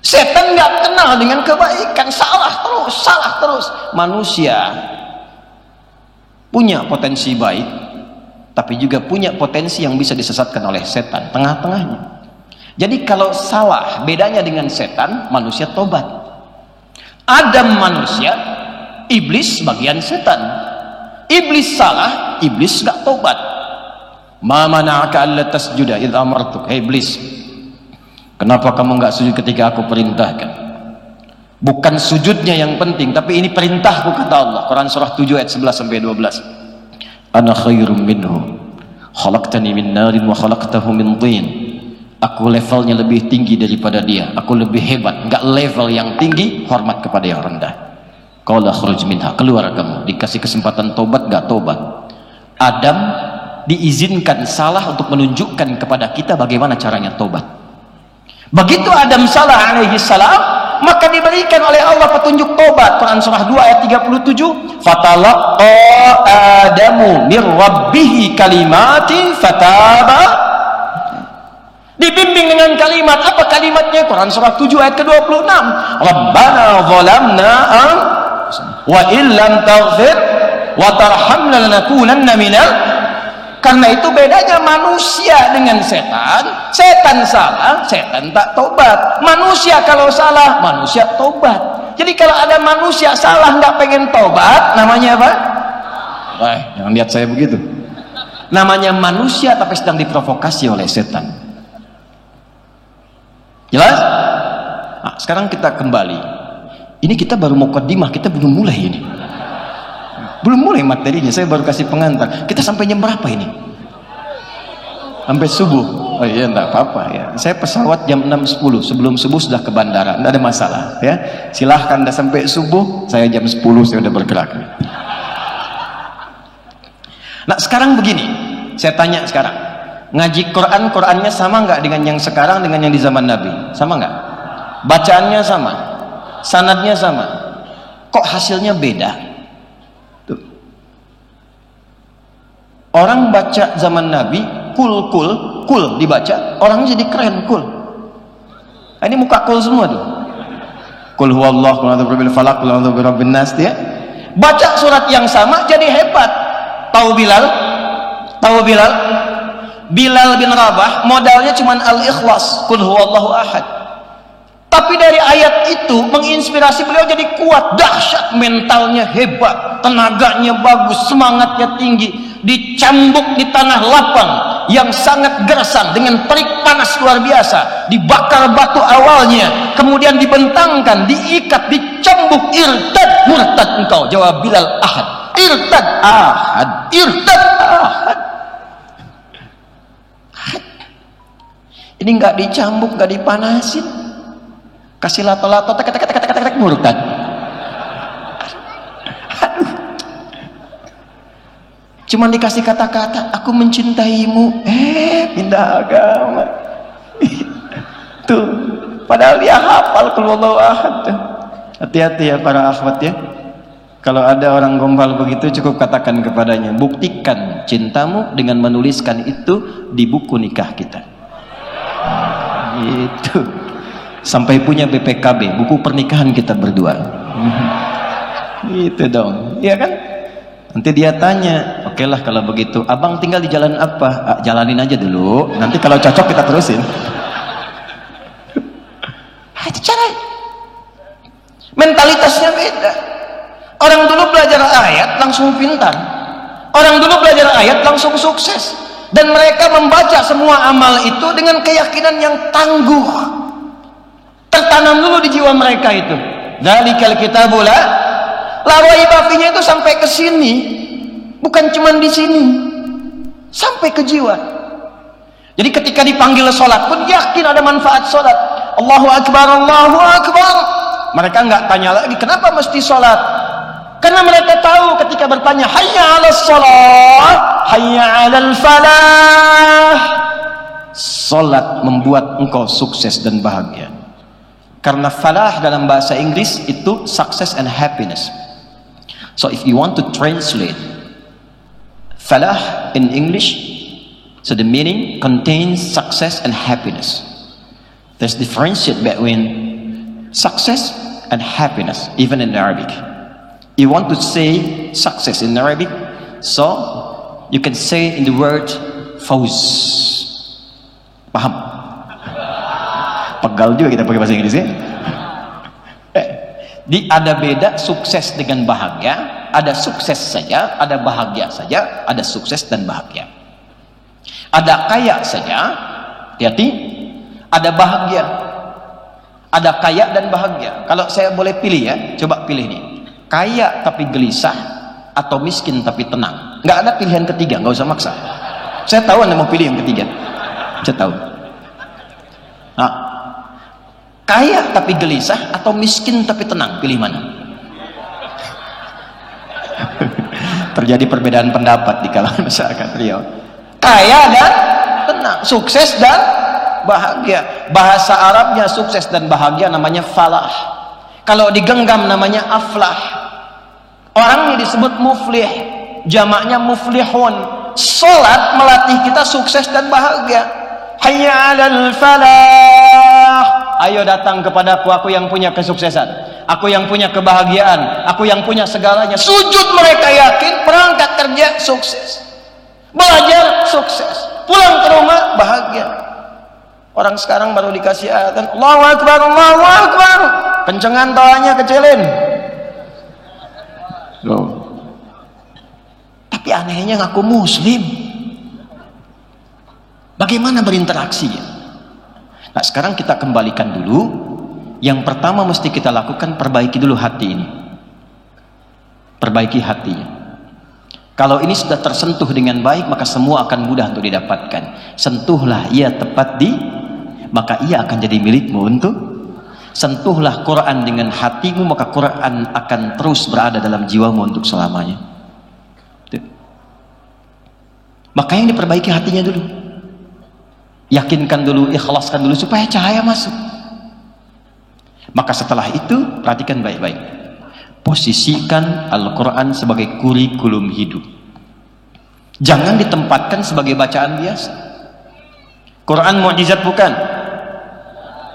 Setan gak kenal dengan kebaikan, salah terus. Manusia punya potensi baik, tapi juga punya potensi yang bisa disesatkan oleh setan, tengah-tengahnya. Jadi kalau salah, bedanya dengan setan, manusia tobat. Adam manusia, iblis bagian setan. Iblis salah, iblis gak tobat. Ma mana'aka alla tasjuda idh amartuk. Hei iblis, kenapa kamu nggak sujud ketika aku perintahkan? Bukan sujudnya yang penting, tapi ini perintahku, kata Allah. Quran surah 7 ayat 11 sampai 12. Ana khairum minhu, khalaqtani min narin wa khalaqtahu min tin. Aku levelnya lebih tinggi daripada dia. Aku lebih hebat. Nggak level yang tinggi, hormat kepada yang rendah. Qala khruj minha, keluar kamu. Dikasih kesempatan tobat, nggak tobat. Adam diizinkan salah untuk menunjukkan kepada kita bagaimana caranya tobat. Begitu Adam salah alaihi salam, maka diberikan oleh Allah petunjuk tobat. Quran surah 2 ayat 37, fatalaqa Adamu mir rabbih kalimatin fataba. Dibimbing dengan kalimat, apa kalimatnya? Quran surah 7 ayat ke-26, Rabbana zalamna wa illam taghfir wa tarhamna lanakunanna minal Karena itu bedanya manusia dengan setan. Setan salah, setan tak tobat. Manusia kalau salah, manusia tobat. Jadi kalau ada manusia salah nggak pengen tobat, namanya apa? Jangan lihat saya begitu. Namanya manusia tapi sedang diprovokasi oleh setan. Jelas? Nah, sekarang kita kembali. Ini kita baru mau mukadimah, kita belum mulai ini. Belum mulai materinya, saya baru kasih pengantar. Kita sampai jam berapa ini? Sampai subuh. Oh iya, enggak apa-apa ya. Saya pesawat jam 6.10. Sebelum subuh sudah ke bandara, enggak ada masalah ya. Silahkan dah sampai subuh, saya jam 10 saya udah bergerak. Nah, sekarang begini. Saya tanya sekarang. Ngaji Quran, Qurannya sama enggak dengan yang sekarang dengan yang di zaman Nabi? Sama enggak? Bacaannya sama. Sanadnya sama. Kok hasilnya beda? Orang baca zaman Nabi kul dibaca, orangnya jadi keren kul. Ini muka kul semua tuh. Kul huwallahu, kul a'udzu birabbil falaq, kul a'udzu birabbin nas ya. Baca surat yang sama jadi hebat. Tahu Bilal? Tahu Bilal? Bilal bin Rabah modalnya cuman al-ikhlas, kul huwallahu ahad. Tapi dari ayat itu menginspirasi beliau jadi kuat, dahsyat, mentalnya hebat, tenaganya bagus, semangatnya tinggi, dicambuk di tanah lapang yang sangat gersang dengan terik panas luar biasa, dibakar batu awalnya, kemudian dibentangkan, diikat, dicambuk. Irtad, murtad engkau. Jawab Bilal, ahad. Irtad, ahad. Irtad, ahad. Ini nggak dicambuk, nggak dipanasin, kasih lato-lato, tek murtad. Aduh. Cuman dikasih kata-kata, aku mencintaimu, pindah agama. Tuh, padahal dia hafal qul ahad. Hati-hati ya para akhwat ya. Kalau ada orang gombal begitu, cukup katakan kepadanya, buktikan cintamu dengan menuliskan itu di buku nikah kita. Itu. Sampai punya BPKB, buku pernikahan kita berdua. Gitu dong, iya kan? Nanti dia tanya, oke lah kalau begitu, abang tinggal di jalan apa? Jalanin aja dulu, nanti kalau cocok kita terusin. Itu cara. Mentalitasnya beda. Orang dulu belajar ayat langsung pintar. Orang dulu belajar ayat langsung sukses. Dan mereka membaca semua amal itu dengan keyakinan yang tangguh. Tertanam dulu di jiwa mereka itu. Dzalikal kitabul la raiba fihi, itu sampai ke sini. Bukan cuma di sini. Sampai ke jiwa. Jadi ketika dipanggil salat pun yakin ada manfaat salat. Allahu akbar, Allahu akbar. Mereka enggak tanya lagi kenapa mesti salat. Karena mereka tahu ketika bertanya hayya 'alas shalah, hayya 'alal falah. Salat membuat engkau sukses dan bahagia. Karena falah dalam bahasa Inggris itu success and happiness. So if you want to translate falah in English, so the meaning contains success and happiness. There's differentiate between success and happiness, even in Arabic. You want to say success in Arabic, so you can say in the word fawz. Paham? Pegal juga kita pakai bahasa Inggris ya. Ada beda sukses dengan bahagia. Ada sukses saja, ada bahagia saja, ada sukses dan bahagia. Ada kaya saja, hati-hati. Ada bahagia, ada kaya dan bahagia. Kalau saya boleh pilih ya, coba pilih nih. Kaya tapi gelisah atau miskin tapi tenang. Nggak ada pilihan ketiga, nggak usah maksa. Saya tahu Anda mau pilih yang ketiga. Saya tahu. Nah, kaya tapi gelisah atau miskin tapi tenang, pilih mana? Terjadi perbedaan pendapat di kalangan masyarakat Riau. Kaya dan tenang, sukses dan bahagia. Bahasa Arabnya sukses dan bahagia namanya falah. Kalau digenggam namanya aflah. Orangnya disebut muflih, jamaknya muflihun. Salat melatih kita sukses dan bahagia. Hayya 'alal falah. Ayo datang kepadaku, aku yang punya kesuksesan, aku yang punya kebahagiaan, aku yang punya segalanya. Sujud mereka yakin, perangkat kerja sukses. belajar sukses, pulang ke rumah bahagia. Orang sekarang baru dikasih adzan, Allahu Akbar, Allahu Akbar, kencengan tawanya kecilin. Loh. Tapi anehnya ngaku muslim. Bagaimana berinteraksinya? Nah, sekarang kita kembalikan dulu. Yang pertama mesti kita lakukan, perbaiki dulu hati ini. Perbaiki hatinya. Kalau ini sudah tersentuh dengan baik, maka semua akan mudah untuk didapatkan. Sentuhlah ia tepat di, maka ia akan jadi milikmu untuk. Sentuhlah Quran dengan hatimu, maka Quran akan terus berada dalam jiwamu untuk selamanya. Maka yang diperbaiki hatinya dulu. Yakinkan dulu, ikhlaskan dulu supaya cahaya masuk. Maka setelah itu, perhatikan baik-baik. Posisikan Al-Quran sebagai kurikulum hidup. Jangan ditempatkan sebagai bacaan biasa. Quran mukjizat bukan?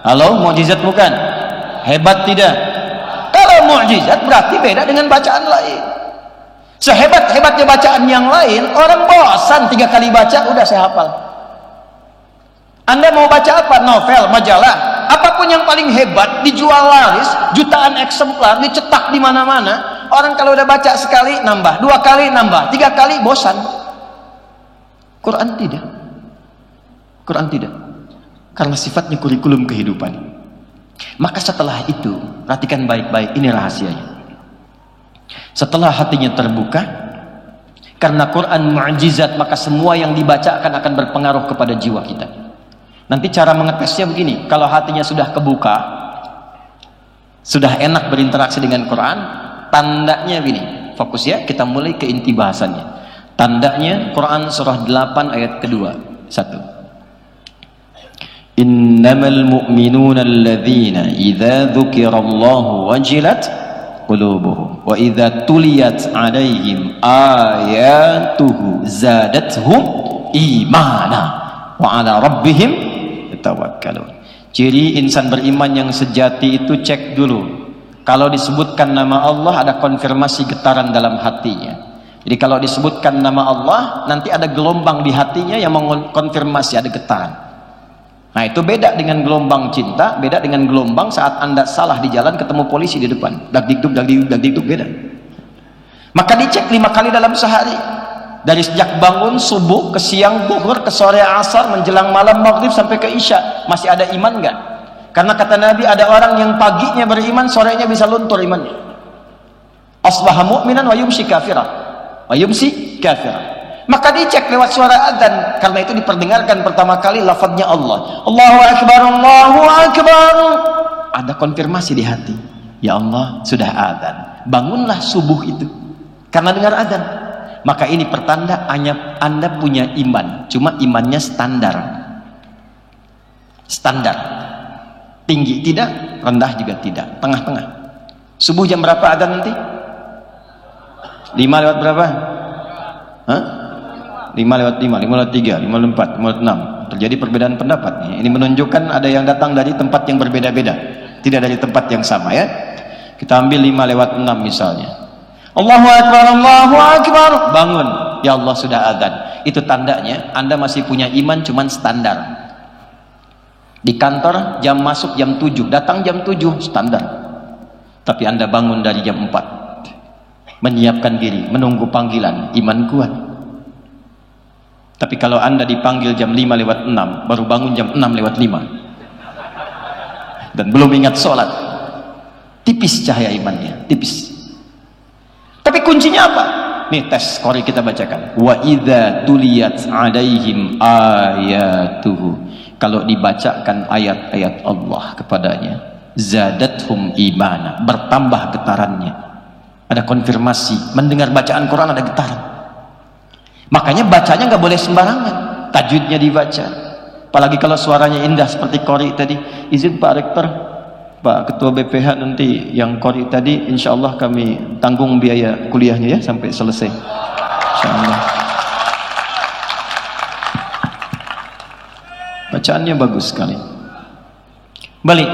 Halo, mukjizat bukan? Hebat tidak? Kalau mukjizat berarti beda dengan bacaan lain. Sehebat-hebatnya bacaan yang lain, orang bosan 3 kali baca, udah saya hafal. Anda mau baca apa? Novel, majalah, apapun yang paling hebat, dijual laris, jutaan eksemplar, dicetak di mana-mana. Orang kalau udah baca sekali nambah, 2 kali nambah, 3 kali bosan. Quran tidak. Quran tidak. Karena sifatnya kurikulum kehidupan. Maka setelah itu, perhatikan baik-baik, ini rahasianya. Setelah hatinya terbuka, karena Quran mukjizat, maka semua yang dibacakan akan berpengaruh kepada jiwa kita. Nanti cara mengetesnya begini, kalau hatinya sudah kebuka, sudah enak berinteraksi dengan Quran, tandanya begini, fokus ya, kita mulai ke inti bahasannya. Tandanya Quran surah 8 ayat kedua, 1. Innamal mu'minuna alladhina idza dzukirallahu wajilat qulubuhum wa idza tuliyat 'alaihim ayatuhu zadatuhum imana wa 'ala rabbihim tawakkalun. Ciri insan beriman yang sejati itu, cek dulu. Kalau disebutkan nama Allah, ada konfirmasi getaran dalam hatinya. Jadi kalau disebutkan nama Allah, nanti ada gelombang di hatinya yang mengkonfirmasi, ada getaran. Nah, itu beda dengan gelombang cinta, beda dengan gelombang saat Anda salah di jalan ketemu polisi di depan. Dagdikduk, beda. Maka dicek 5 kali dalam sehari. Dari sejak bangun subuh, ke siang zuhur, ke sore asar, menjelang malam maghrib sampai ke isya, masih ada iman nggak? Karena kata Nabi, ada orang yang paginya beriman, sorenya bisa luntur imannya. Asbaha mu'minan wa yumsi kafira, wa yumsi kafira. Maka dicek lewat suara adzan. Karena itu diperdengarkan pertama kali lafadznya Allah. Allahu Akbar, Allahu Akbar. Ada konfirmasi di hati. Ya Allah, sudah adzan. Bangunlah subuh itu karena dengar adzan. Maka ini pertanda Anda punya iman, cuma imannya standar. Standar. Tinggi tidak, rendah juga tidak, tengah-tengah. Subuh jam berapa adzan nanti? 5 lewat berapa? Hah? 5 lewat 5, 5 lewat 3, 5 lewat 4, 5 lewat 6. Terjadi perbedaan pendapat. Ini menunjukkan ada yang datang dari tempat yang berbeda-beda, tidak dari tempat yang sama ya. Kita ambil 5 lewat 6 misalnya. Allahu Akbar, Allahu Akbar. Bangun, ya Allah sudah adzan. Itu tandanya Anda masih punya iman cuman standar. Di kantor jam masuk jam 7, datang jam 7 standar. Tapi Anda bangun dari jam 4, menyiapkan diri, menunggu panggilan, iman kuat. Tapi kalau Anda dipanggil jam 5 lewat 6, baru bangun jam 6 lewat 5 dan belum ingat sholat, tipis cahaya imannya, tipis. Tapi kuncinya apa? Nih tes Qori kita bacakan. Wa idza tuliyat 'alaihim ayatuhu. Kalau dibacakan ayat-ayat Allah kepadanya, zadathum imana, bertambah getarannya. Ada konfirmasi, mendengar bacaan Quran ada getaran. Makanya bacanya nggak boleh sembarangan, tajwidnya dibaca. Apalagi kalau suaranya indah seperti Qori tadi. Izin Pak Rektor, Pak Ketua BPH, nanti yang Qori tadi insya Allah kami tanggung biaya kuliahnya ya sampai selesai insya Allah. Bacaannya bagus sekali. Balik.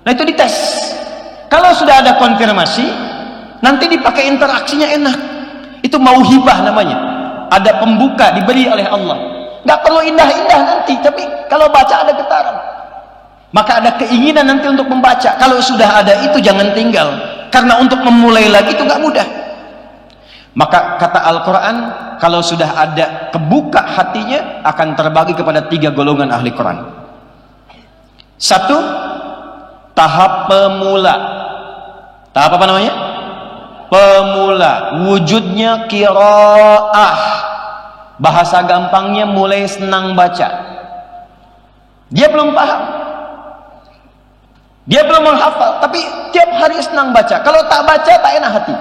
Nah itu dites. Kalau sudah ada konfirmasi, nanti dipakai interaksinya enak. Itu mauhibah namanya. ada pembuka diberi oleh Allah. Nggak perlu indah-indah nanti, tapi kalau baca ada getaran. Maka ada keinginan nanti untuk membaca. Kalau sudah ada itu jangan tinggal, karena untuk memulai lagi itu nggak mudah. Maka kata Al-Quran, kalau sudah ada kebuka hatinya, akan terbagi kepada 3 golongan ahli Quran. 1, tahap pemula. Tahap apa namanya? Pemula. Wujudnya qiraah. Bahasa gampangnya mulai senang baca. Dia belum paham, dia belum menghafal, tapi tiap hari senang baca. Kalau tak baca tak enak hati.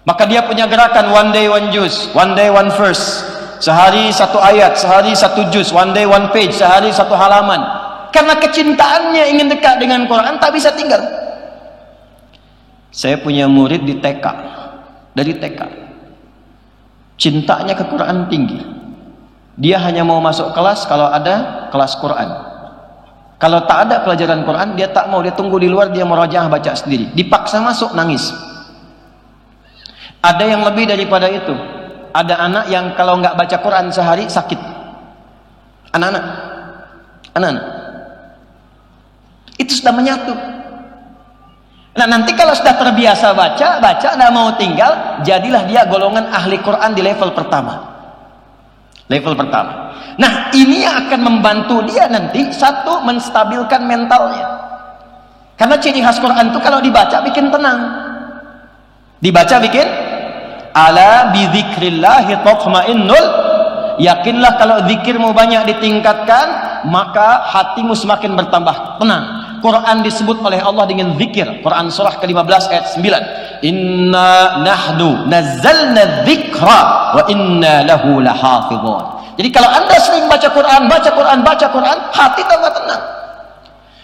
Maka dia punya gerakan one day one juz, one day one verse, sehari 1 ayat, sehari 1 juz, one day one page, sehari 1 halaman. Karena kecintaannya ingin dekat dengan Quran, tak bisa tinggal. Saya punya murid di TK, dari TK, cintanya ke Quran tinggi. Dia hanya mau masuk kelas kalau ada kelas Quran. Kalau tak ada pelajaran Quran, dia tak mau, dia tunggu di luar, dia murojaah baca sendiri. Dipaksa masuk, nangis. Ada yang lebih daripada itu. Ada anak yang kalau nggak baca Quran sehari sakit. Anak-anak. Itu sudah menyatu. Nah, nanti kalau sudah terbiasa baca, nggak mau tinggal, jadilah dia golongan ahli Quran di level pertama. Level pertama. Nah, ini yang akan membantu dia nanti, 1, menstabilkan mentalnya. Karena ciri khas Quran itu kalau dibaca bikin tenang. Dibaca bikin ala bidzikrillahi tatmainnul. Yakinlah kalau zikirmu banyak ditingkatkan, maka hatimu semakin bertambah tenang. Quran disebut oleh Allah dengan zikir. Quran surah ke-15 ayat 9. Inna nahnu nazzalna dzikra wa inna lahu lahafizun. Jadi kalau Anda sering baca Quran, hati tambah tenang.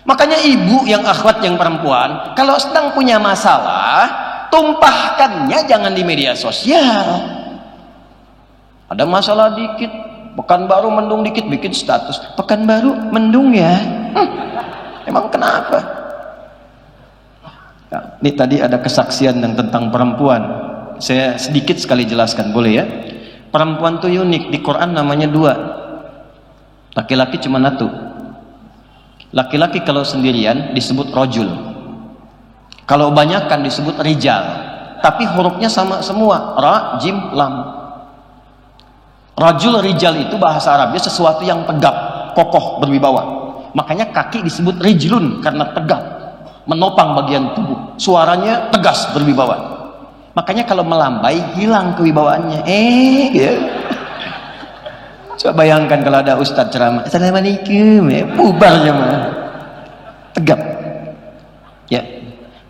Makanya ibu yang akhwat yang perempuan, kalau sedang punya masalah, tumpahkannya jangan di media sosial. Ada masalah dikit, Pekanbaru mendung dikit, bikin status Pekanbaru mendung ya. Emang kenapa? Nah, ini tadi ada kesaksian yang tentang perempuan. Saya sedikit sekali jelaskan, boleh ya? Perempuan tuh unik, di Quran namanya 2. Laki-laki cuma 1. Laki-laki kalau sendirian disebut rojul, kalau banyakan disebut rijal, tapi hurufnya sama semua, ra, jim, lam. Rajul, rijal itu bahasa Arabnya sesuatu yang tegap, kokoh, berwibawa. Makanya kaki disebut rijlun karena tegap, menopang bagian tubuh. Suaranya tegas, berwibawa. Makanya kalau melambai hilang kewibawaannya. Ya. Coba bayangkan kalau ada ustadz ceramah, assalamualaikum, bubar jemaah. Tegap. Ya.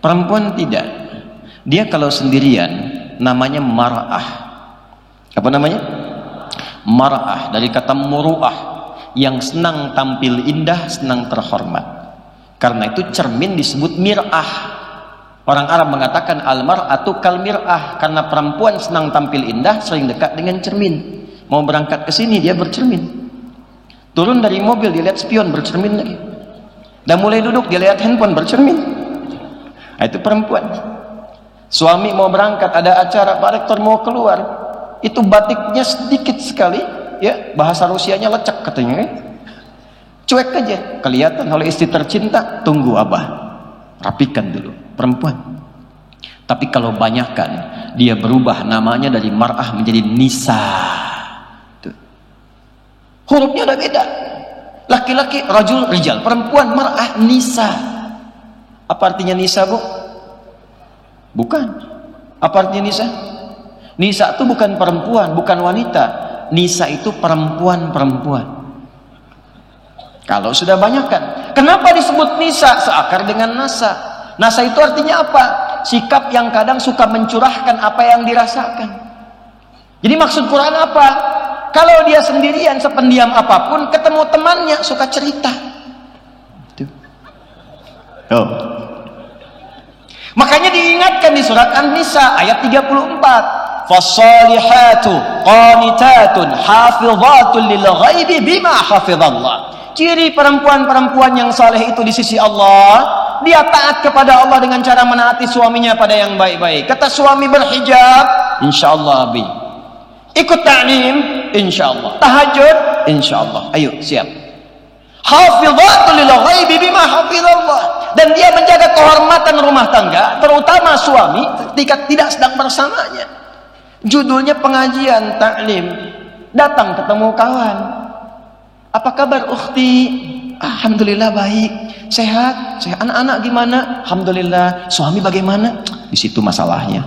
Perempuan tidak. Dia kalau sendirian namanya mar'ah. Apa namanya? Mar'ah, dari kata muru'ah, yang senang tampil indah, senang terhormat. Karena itu cermin disebut mir'ah. Orang Arab mengatakan al-mar'atu kal mir'ah, karena perempuan senang tampil indah, sering dekat dengan cermin. Mau berangkat ke sini dia bercermin. Turun dari mobil dia lihat spion, bercermin lagi. Dan mulai duduk dia lihat handphone, bercermin. Nah, itu perempuan. Suami mau berangkat, ada acara, Pak Rektor mau keluar, itu batiknya sedikit sekali, ya, bahasa Rusianya lecek katanya, cuek aja, kelihatan oleh istri tercinta. Tunggu abah, rapikan dulu. Perempuan. Tapi kalau banyakkan, dia berubah namanya dari mar'ah menjadi nisa. Tuh. Hurufnya udah beda. Laki-laki rajul, rijal, perempuan mar'ah, nisa. Apa artinya nisa, Bu? Bukan. Apa artinya nisa? Nisa itu bukan perempuan, bukan wanita. Nisa itu perempuan-perempuan. Kalau sudah banyakkan. Kenapa disebut nisa? Seakar dengan nasa. Nasa itu artinya apa? Sikap yang kadang suka mencurahkan apa yang dirasakan. Jadi maksud Quran apa? Kalau dia sendirian, sependiam apapun, ketemu temannya suka cerita. Oh. Makanya diingatkan di surat An-Nisa ayat 34. Fassalihatu qanitatun hafizatun lil ghaibi bima hafizallah. Ciri perempuan-perempuan yang saleh itu di sisi Allah, dia taat kepada Allah dengan cara menaati suaminya pada yang baik-baik. Kata suami berhijab, insyaallah abi. Ikut ta'lim, insyaallah. Tahajud, insyaallah. Ayo, siap. Hafidhatul lil ghaibi bima hafizallah. Dan dia menjaga kehormatan rumah tangga, terutama suami ketika tidak sedang bersamanya. Judulnya pengajian taklim. Datang ketemu kawan. Apa kabar ukhti? Alhamdulillah baik. Sehat? Sehat. Anak-anak gimana? Alhamdulillah. Suami bagaimana? Di situ masalahnya.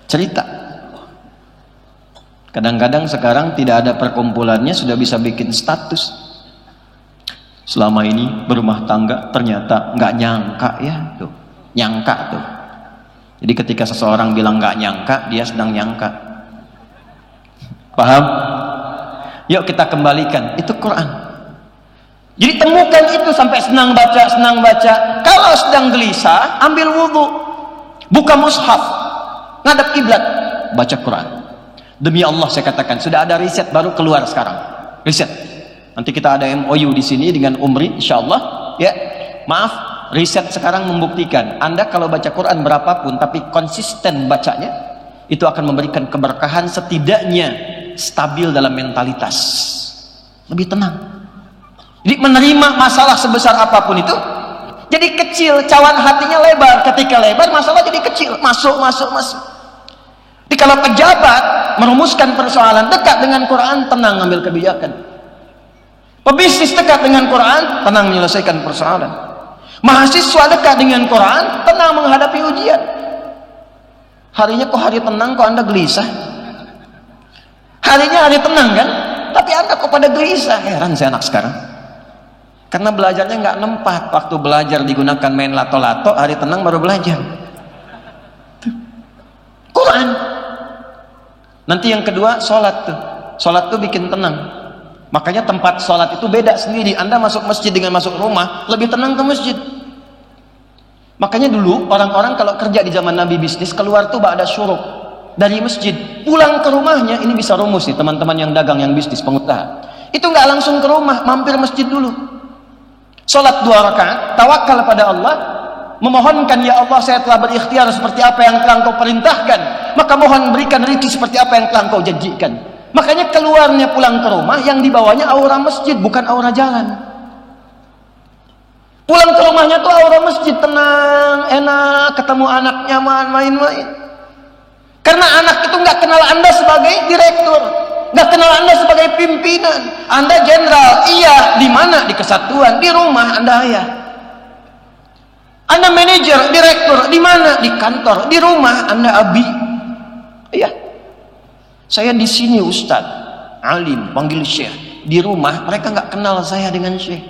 Cerita. Kadang-kadang sekarang tidak ada perkumpulannya sudah bisa bikin status. Selama ini berumah tangga ternyata nggak nyangka ya, tuh. Nyangka tuh. Jadi ketika seseorang bilang nggak nyangka, dia sedang nyangka. Paham? Yuk kita kembalikan, itu Quran. Jadi temukan itu sampai senang baca. Kalau sedang gelisah, ambil wudhu, buka mushaf, ngadap kiblat, baca Quran. Demi Allah saya katakan, sudah ada riset baru keluar sekarang. Riset. Nanti kita ada MOU di sini dengan Umri, insyaallah. Ya, maaf, riset sekarang membuktikan, Anda kalau baca Quran berapapun, tapi konsisten bacanya, itu akan memberikan keberkahan, setidaknya stabil dalam mentalitas, lebih tenang. Jadi menerima masalah sebesar apapun itu, jadi kecil, cawan hatinya lebar. Ketika lebar, masalah jadi kecil, masuk. Jadi kalau pejabat merumuskan persoalan dekat dengan Quran, tenang ambil kebijakan. Pebisnis dekat dengan Quran, tenang menyelesaikan persoalan. Mahasiswa dekat dengan Quran, tenang menghadapi ujian. Harinya kok hari tenang, kok Anda gelisah? Harinya hari tenang kan? Tapi Anda kok pada gelisah? Heran saya anak sekarang. Karena belajarnya nggak nempat. Waktu belajar digunakan main lato-lato, hari tenang baru belajar. Quran. Nanti yang kedua, sholat tuh. Sholat tuh bikin tenang. Makanya tempat sholat itu beda sendiri. Anda masuk masjid dengan masuk rumah, lebih tenang ke masjid. Makanya dulu orang-orang kalau kerja di zaman Nabi bisnis, keluar tuh ba'da syuruk dari masjid, pulang ke rumahnya. Ini bisa rumus nih teman-teman yang dagang, yang bisnis, pengusaha. Itu nggak langsung ke rumah, mampir masjid dulu. Sholat 2 rakaat, tawakal pada Allah, memohonkan, ya Allah saya telah berikhtiar seperti apa yang telah Engkau perintahkan, maka mohon berikan rezeki seperti apa yang telah Engkau janjikan. Makanya keluarnya pulang ke rumah yang dibawanya aura masjid, bukan aura jalan. Pulang ke rumahnya tuh aura masjid, tenang, enak, ketemu anak nyaman, main-main. Karena anak itu nggak kenal Anda sebagai direktur, nggak kenal Anda sebagai pimpinan. Anda jenderal, iya, di mana? Di kesatuan, di rumah Anda ayah. Anda manajer, direktur, di mana? Di kantor, di rumah Anda abi. Iya. Saya di sini Ustadz, alim, panggil Syekh. Di rumah mereka nggak kenal saya dengan Syekh,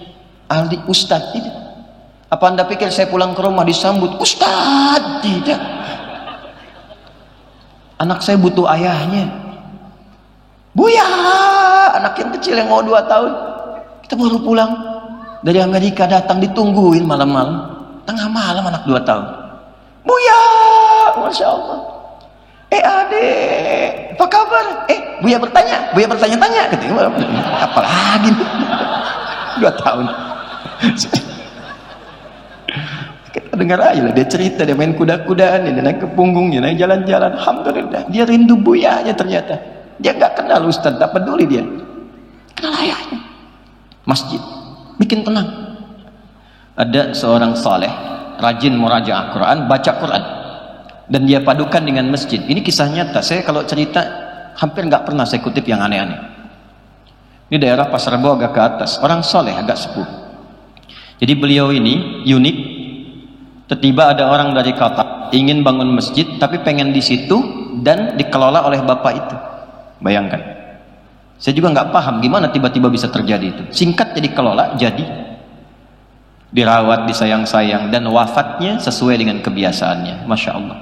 Aldi, Ustadz. Tidak. Apa Anda pikir saya pulang ke rumah disambut Ustadz? Tidak. Anak saya butuh ayahnya. Buya, anak yang kecil yang mau 2 tahun. Kita baru pulang dari Amerika, datang ditungguin malam-malam. Tengah malam anak 2 tahun. Buya, Masya Allah. Adek, apa kabar? Buya bertanya-tanya. Apa lagi? 2 tahun. Kita dengar aja lah, dia cerita, dia main kuda-kudaan, dia naik ke punggungnya, naik jalan-jalan. Alhamdulillah, dia rindu buyanya ternyata. Dia nggak kenal Ustaz, tak peduli dia. Kenal ayahnya. Masjid, bikin tenang. Ada seorang saleh, rajin murajaah Quran, baca Quran, dan dia padukan dengan masjid. Ini kisah nyata. Saya kalau cerita hampir nggak pernah saya kutip yang aneh-aneh. Ini daerah Pasar Rebo agak ke atas, orang soleh agak sepuh. Jadi beliau ini unik. Tiba-tiba ada orang dari kota ingin bangun masjid, tapi pengen di situ dan dikelola oleh bapak itu. Bayangkan. Saya juga nggak paham gimana tiba-tiba bisa terjadi itu. Singkat jadi kelola, jadi dirawat, disayang-sayang, dan wafatnya sesuai dengan kebiasaannya. Masya Allah.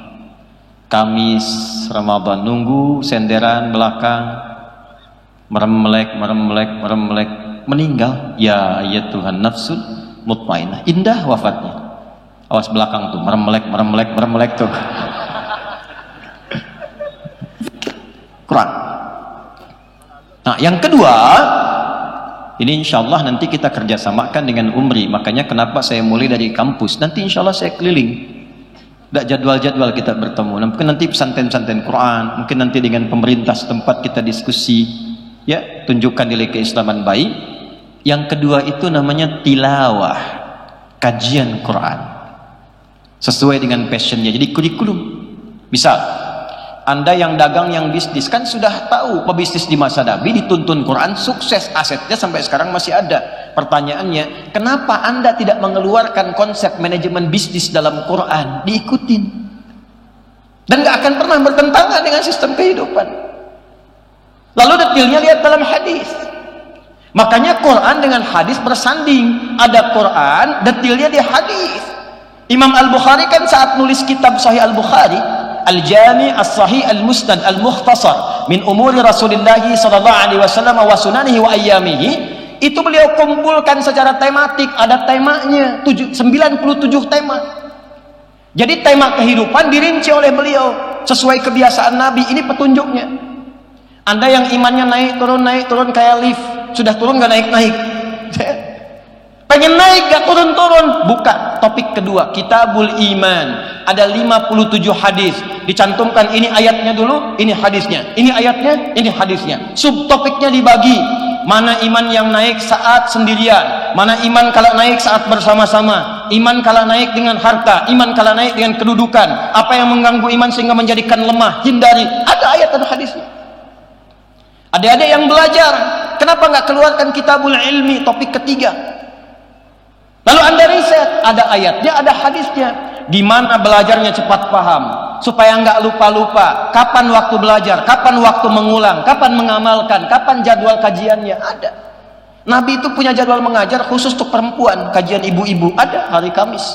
Kamis Ramadan, nunggu senderan belakang, meremlek, meninggal. Ya Tuhan, nafsun mutmainah, indah wafatnya. Awas belakang tuh, meremlek tuh. Quran. Nah, yang kedua, ini insya Allah nanti kita kerjasamakan dengan Umri. Makanya kenapa saya mulai dari kampus. Nanti insya Allah saya keliling Tidak jadwal-jadwal kita bertemu. Mungkin nanti pesantren-pesantren Quran, mungkin nanti dengan pemerintah setempat kita diskusi, ya, tunjukkan nilai keislaman baik. Yang kedua itu namanya tilawah, kajian Quran sesuai dengan passionnya, jadi kurikulum. Misal Anda yang dagang, yang bisnis, kan sudah tahu pebisnis di masa Nabi dituntun Quran, sukses, asetnya sampai sekarang masih ada. Pertanyaannya, kenapa Anda tidak mengeluarkan konsep manajemen bisnis dalam Quran? Diikutin, dan gak akan pernah bertentangan dengan sistem kehidupan. Lalu detailnya lihat dalam hadis. Makanya Quran dengan hadis bersanding. Ada Quran, detailnya di hadis. Imam Al-Bukhari kan saat nulis kitab Sahih Al-Bukhari, Al-Jami' As-Sahih Al-Musnad Al-Mukhtasar min umuri Rasulullah sallallahu alaihi wasallam wa sunanihi wa ayyamihi, itu beliau kumpulkan secara tematik, ada temanya 97 tema. Jadi tema kehidupan dirinci oleh beliau sesuai kebiasaan Nabi. Ini petunjuknya. Anda yang imannya naik turun kayak lift, sudah turun gak naik-naik, pengen naik gak turun-turun, buka topik kedua, Kitabul Iman. Ada 57 hadis, dicantumkan ini ayatnya dulu, ini hadisnya, ini ayatnya, ini hadisnya. Subtopiknya dibagi, mana iman yang naik saat sendirian, mana iman kalau naik saat bersama-sama, iman kalau naik dengan harta, iman kalau naik dengan kedudukan, apa yang mengganggu iman sehingga menjadikan lemah, hindari. Ada ayat, ada hadisnya. Adik-adik yang belajar, kenapa nggak keluarkan Kitabul Ilmi, topik ketiga? Lalu Anda riset, ada ayatnya, ada hadisnya. Gimana belajarnya cepat paham, supaya nggak lupa-lupa. Kapan waktu belajar, kapan waktu mengulang, kapan mengamalkan, kapan jadwal kajiannya, ada. Nabi itu punya jadwal mengajar khusus untuk perempuan, kajian ibu-ibu, ada hari Kamis.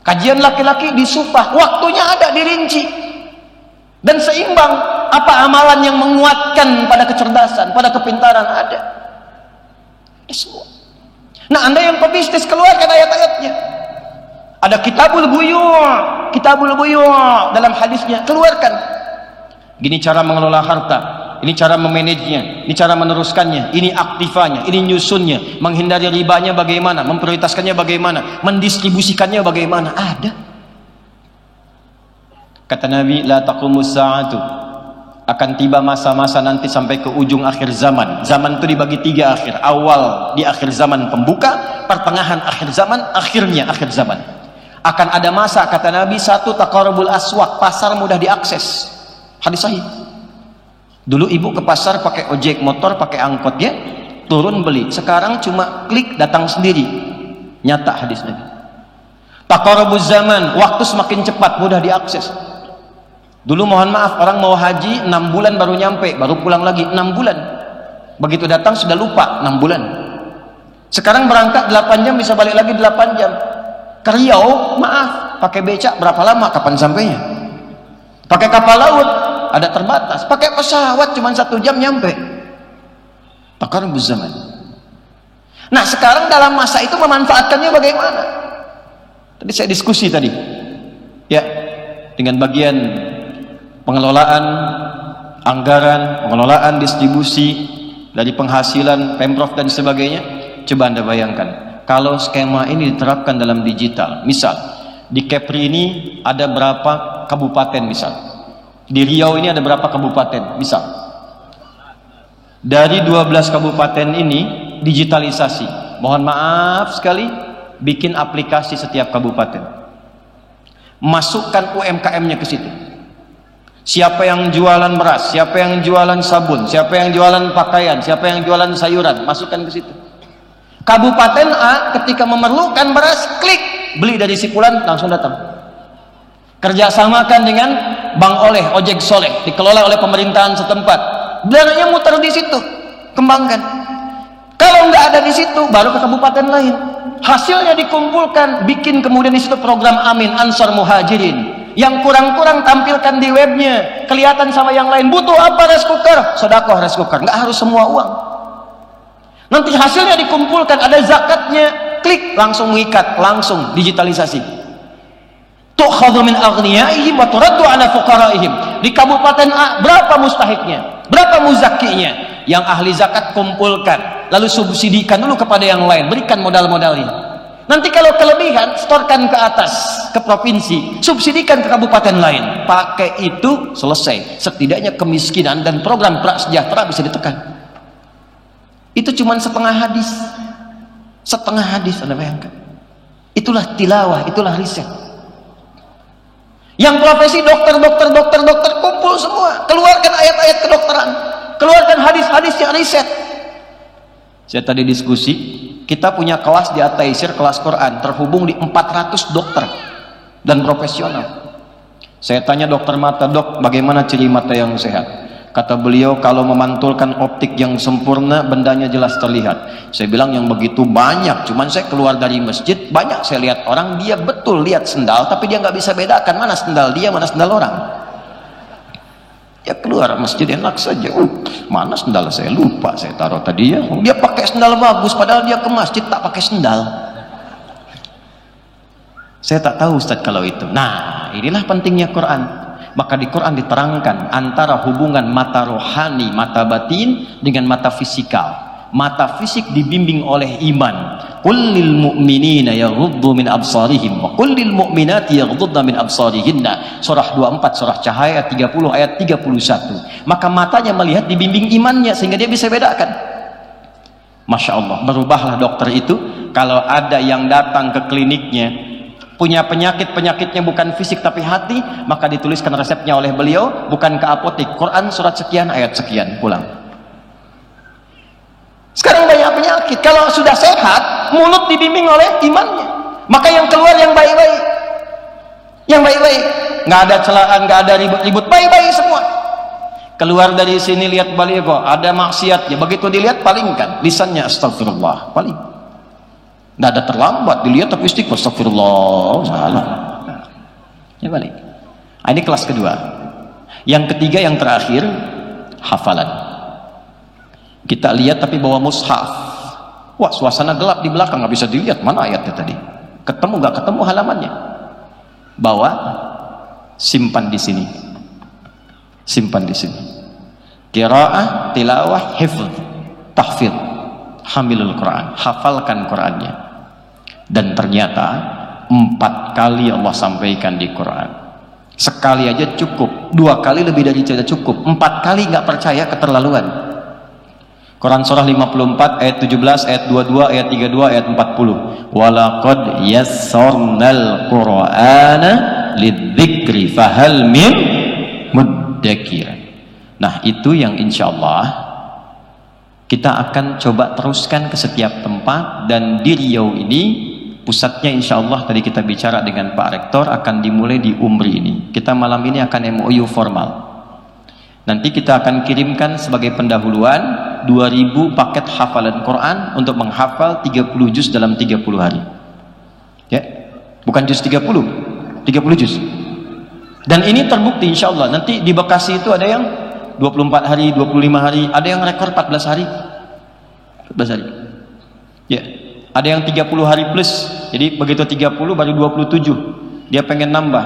Kajian laki-laki di Sufah, waktunya ada, dirinci. Dan seimbang, apa amalan yang menguatkan pada kecerdasan, pada kepintaran, ada. Semua. Nah, Anda yang pebisnis, keluarkan ayat-ayatnya. Ada Kitabul Buyu' dalam hadisnya, keluarkan. Gini cara mengelola harta, ini cara memanagenya, ini cara meneruskannya, ini aktifanya, ini nyusunnya, menghindari ribanya bagaimana, memprioritaskannya bagaimana, mendistribusikannya bagaimana, ada. Kata Nabi, la taqumus sa'atu, akan tiba masa-masa nanti sampai ke ujung akhir zaman. Zaman itu dibagi 3 akhir. Awal di akhir zaman pembuka, pertengahan akhir zaman, akhirnya akhir zaman. Akan ada masa, kata Nabi, satu taqarrubul aswaq, pasar mudah diakses. Hadis sahih. Dulu ibu ke pasar pakai ojek motor, pakai angkot, ya, turun beli. Sekarang cuma klik, datang sendiri. Nyata hadis Nabi. Taqarrubuz zaman, waktu semakin cepat, mudah diakses. Dulu mohon maaf, orang mau haji 6 bulan baru nyampe, baru pulang lagi 6 bulan. Begitu datang sudah lupa 6 bulan. Sekarang berangkat 8 jam bisa balik lagi 8 jam. Ke Riau, maaf, pakai becak berapa lama, kapan sampainya? Pakai kapal laut ada terbatas, pakai pesawat cuma 1 jam nyampe. Taqarrubuz zaman. Nah, sekarang dalam masa itu memanfaatkannya bagaimana? Tadi saya diskusi tadi, ya, dengan bagian pengelolaan anggaran, pengelolaan distribusi dari penghasilan Pemprov dan sebagainya. Coba Anda bayangkan, kalau skema ini diterapkan dalam digital. Misal, di Kepri ini ada berapa kabupaten misal. Di Riau ini ada berapa kabupaten misal. Dari 12 kabupaten ini digitalisasi. Mohon maaf sekali, bikin aplikasi setiap kabupaten. Masukkan UMKM-nya ke situ. Siapa yang jualan beras, siapa yang jualan sabun, siapa yang jualan pakaian, siapa yang jualan sayuran, masukkan ke situ. Kabupaten A ketika memerlukan beras, klik, beli dari Sipulan, langsung datang. Kerjasamakan dengan Bank Oleh, Ojek Soleh, dikelola oleh pemerintahan setempat. Dananya muter di situ, kembangkan. Kalau nggak ada di situ, baru ke kabupaten lain. Hasilnya dikumpulkan, bikin kemudian di situ program Amin, Ansar Muhajirin. Yang kurang-kurang tampilkan di webnya, kelihatan sama yang lain. Butuh apa rice cooker? Sedekah rice cooker, nggak harus semua uang. Nanti hasilnya dikumpulkan, ada zakatnya, klik, langsung mengikat, langsung digitalisasi. Tu'khadhu min aghniyaihim wa turaddu ala fuqaraihim. Di kabupaten A berapa mustahiknya? Berapa muzakkinya? Yang ahli zakat kumpulkan, lalu subsidikan dulu kepada yang lain, berikan modal-modalnya. Nanti kalau kelebihan, setorkan ke atas, ke provinsi, subsidikan ke kabupaten lain. Pakai itu, selesai. Setidaknya kemiskinan dan program prasejahtera bisa ditekan. Itu cuma setengah hadis. Setengah hadis, Anda bayangkan. Itulah tilawah, itulah riset. Yang profesi dokter, kumpul semua. Keluarkan ayat-ayat kedokteran. Keluarkan hadis-hadis yang riset. Saya tadi diskusi, kita punya kelas di At-Taisir, kelas Quran, terhubung di 400 dokter dan profesional. Saya tanya dokter mata, dok, bagaimana ciri mata yang sehat? Kata beliau, kalau memantulkan optik yang sempurna, bendanya jelas terlihat. Saya bilang, yang begitu banyak, cuman saya keluar dari masjid, banyak saya lihat orang, dia betul lihat sendal, tapi dia nggak bisa bedakan mana sendal dia, mana sendal orang. Ya keluar masjid enak saja. Mana sendal saya, lupa saya taruh tadi ya. Dia pakai sendal bagus, padahal dia ke masjid tak pakai sendal. Saya tak tahu Ustaz kalau itu. Nah, inilah pentingnya Quran. Maka di Quran diterangkan antara hubungan mata rohani, mata batin dengan mata fisikal. Mata fisik dibimbing oleh iman. Qul lil mu'minina yaghuddu min absarihim wa qul lil mu'minati yaghuddna min absarihinna. Surah 24, surah Cahaya 30 ayat 31. Maka matanya melihat dibimbing imannya sehingga dia bisa bedakan. Masya Allah, berubahlah dokter itu. Kalau ada yang datang ke kliniknya punya penyakitnya bukan fisik tapi hati, maka dituliskan resepnya oleh beliau, bukan ke apotek. Quran surat sekian ayat sekian, pulang. Sekarang banyak penyakit, kalau sudah sehat, mulut dibimbing oleh imannya, maka yang keluar yang baik-baik, nggak ada celaan, nggak ada ribut-ribut, baik-baik semua. Keluar dari sini lihat baligo, ada maksiatnya, begitu dilihat palingkan, lisannya astagfirullah, paling. Nggak ada terlambat, dilihat tapi istighfar, astagfirullah, salah. Ya balik. Ini kelas kedua. Yang ketiga, yang terakhir, hafalan. Kita lihat tapi bawa mushaf. Wah, suasana gelap di belakang, nggak bisa dilihat mana ayatnya tadi. Ketemu nggak ketemu halamannya. Bawa, simpan di sini. Simpan di sini. Qiraah, tilawah, hifz, tahfidz, hamilul Quran, hafalkan Qurannya. Dan ternyata 4 kali Allah sampaikan di Quran. Sekali aja cukup, 2 kali lebih dari cukup, 4 kali nggak percaya, keterlaluan. Quran surah 54 ayat 17, ayat 22, ayat 32, ayat 40. Walaqad yassarnal Qur'ana lidzikri fahal min muddakir. Nah, itu yang insyaallah kita akan coba teruskan ke setiap tempat. Dan di Riau ini pusatnya insyaallah, tadi kita bicara dengan Pak Rektor, akan dimulai di Umri ini. Kita malam ini akan MOU formal. Nanti kita akan kirimkan sebagai pendahuluan 2000 paket hafalan Quran untuk menghafal 30 juz dalam 30 hari. Ya, bukan juz 30 juz. Dan ini terbukti insyaallah. Nanti di Bekasi itu ada yang 24 hari, 25 hari, ada yang rekor 14 hari. 14 hari. Ya, ada yang 30 hari plus. Jadi begitu 30 baru 27. Dia pengen nambah.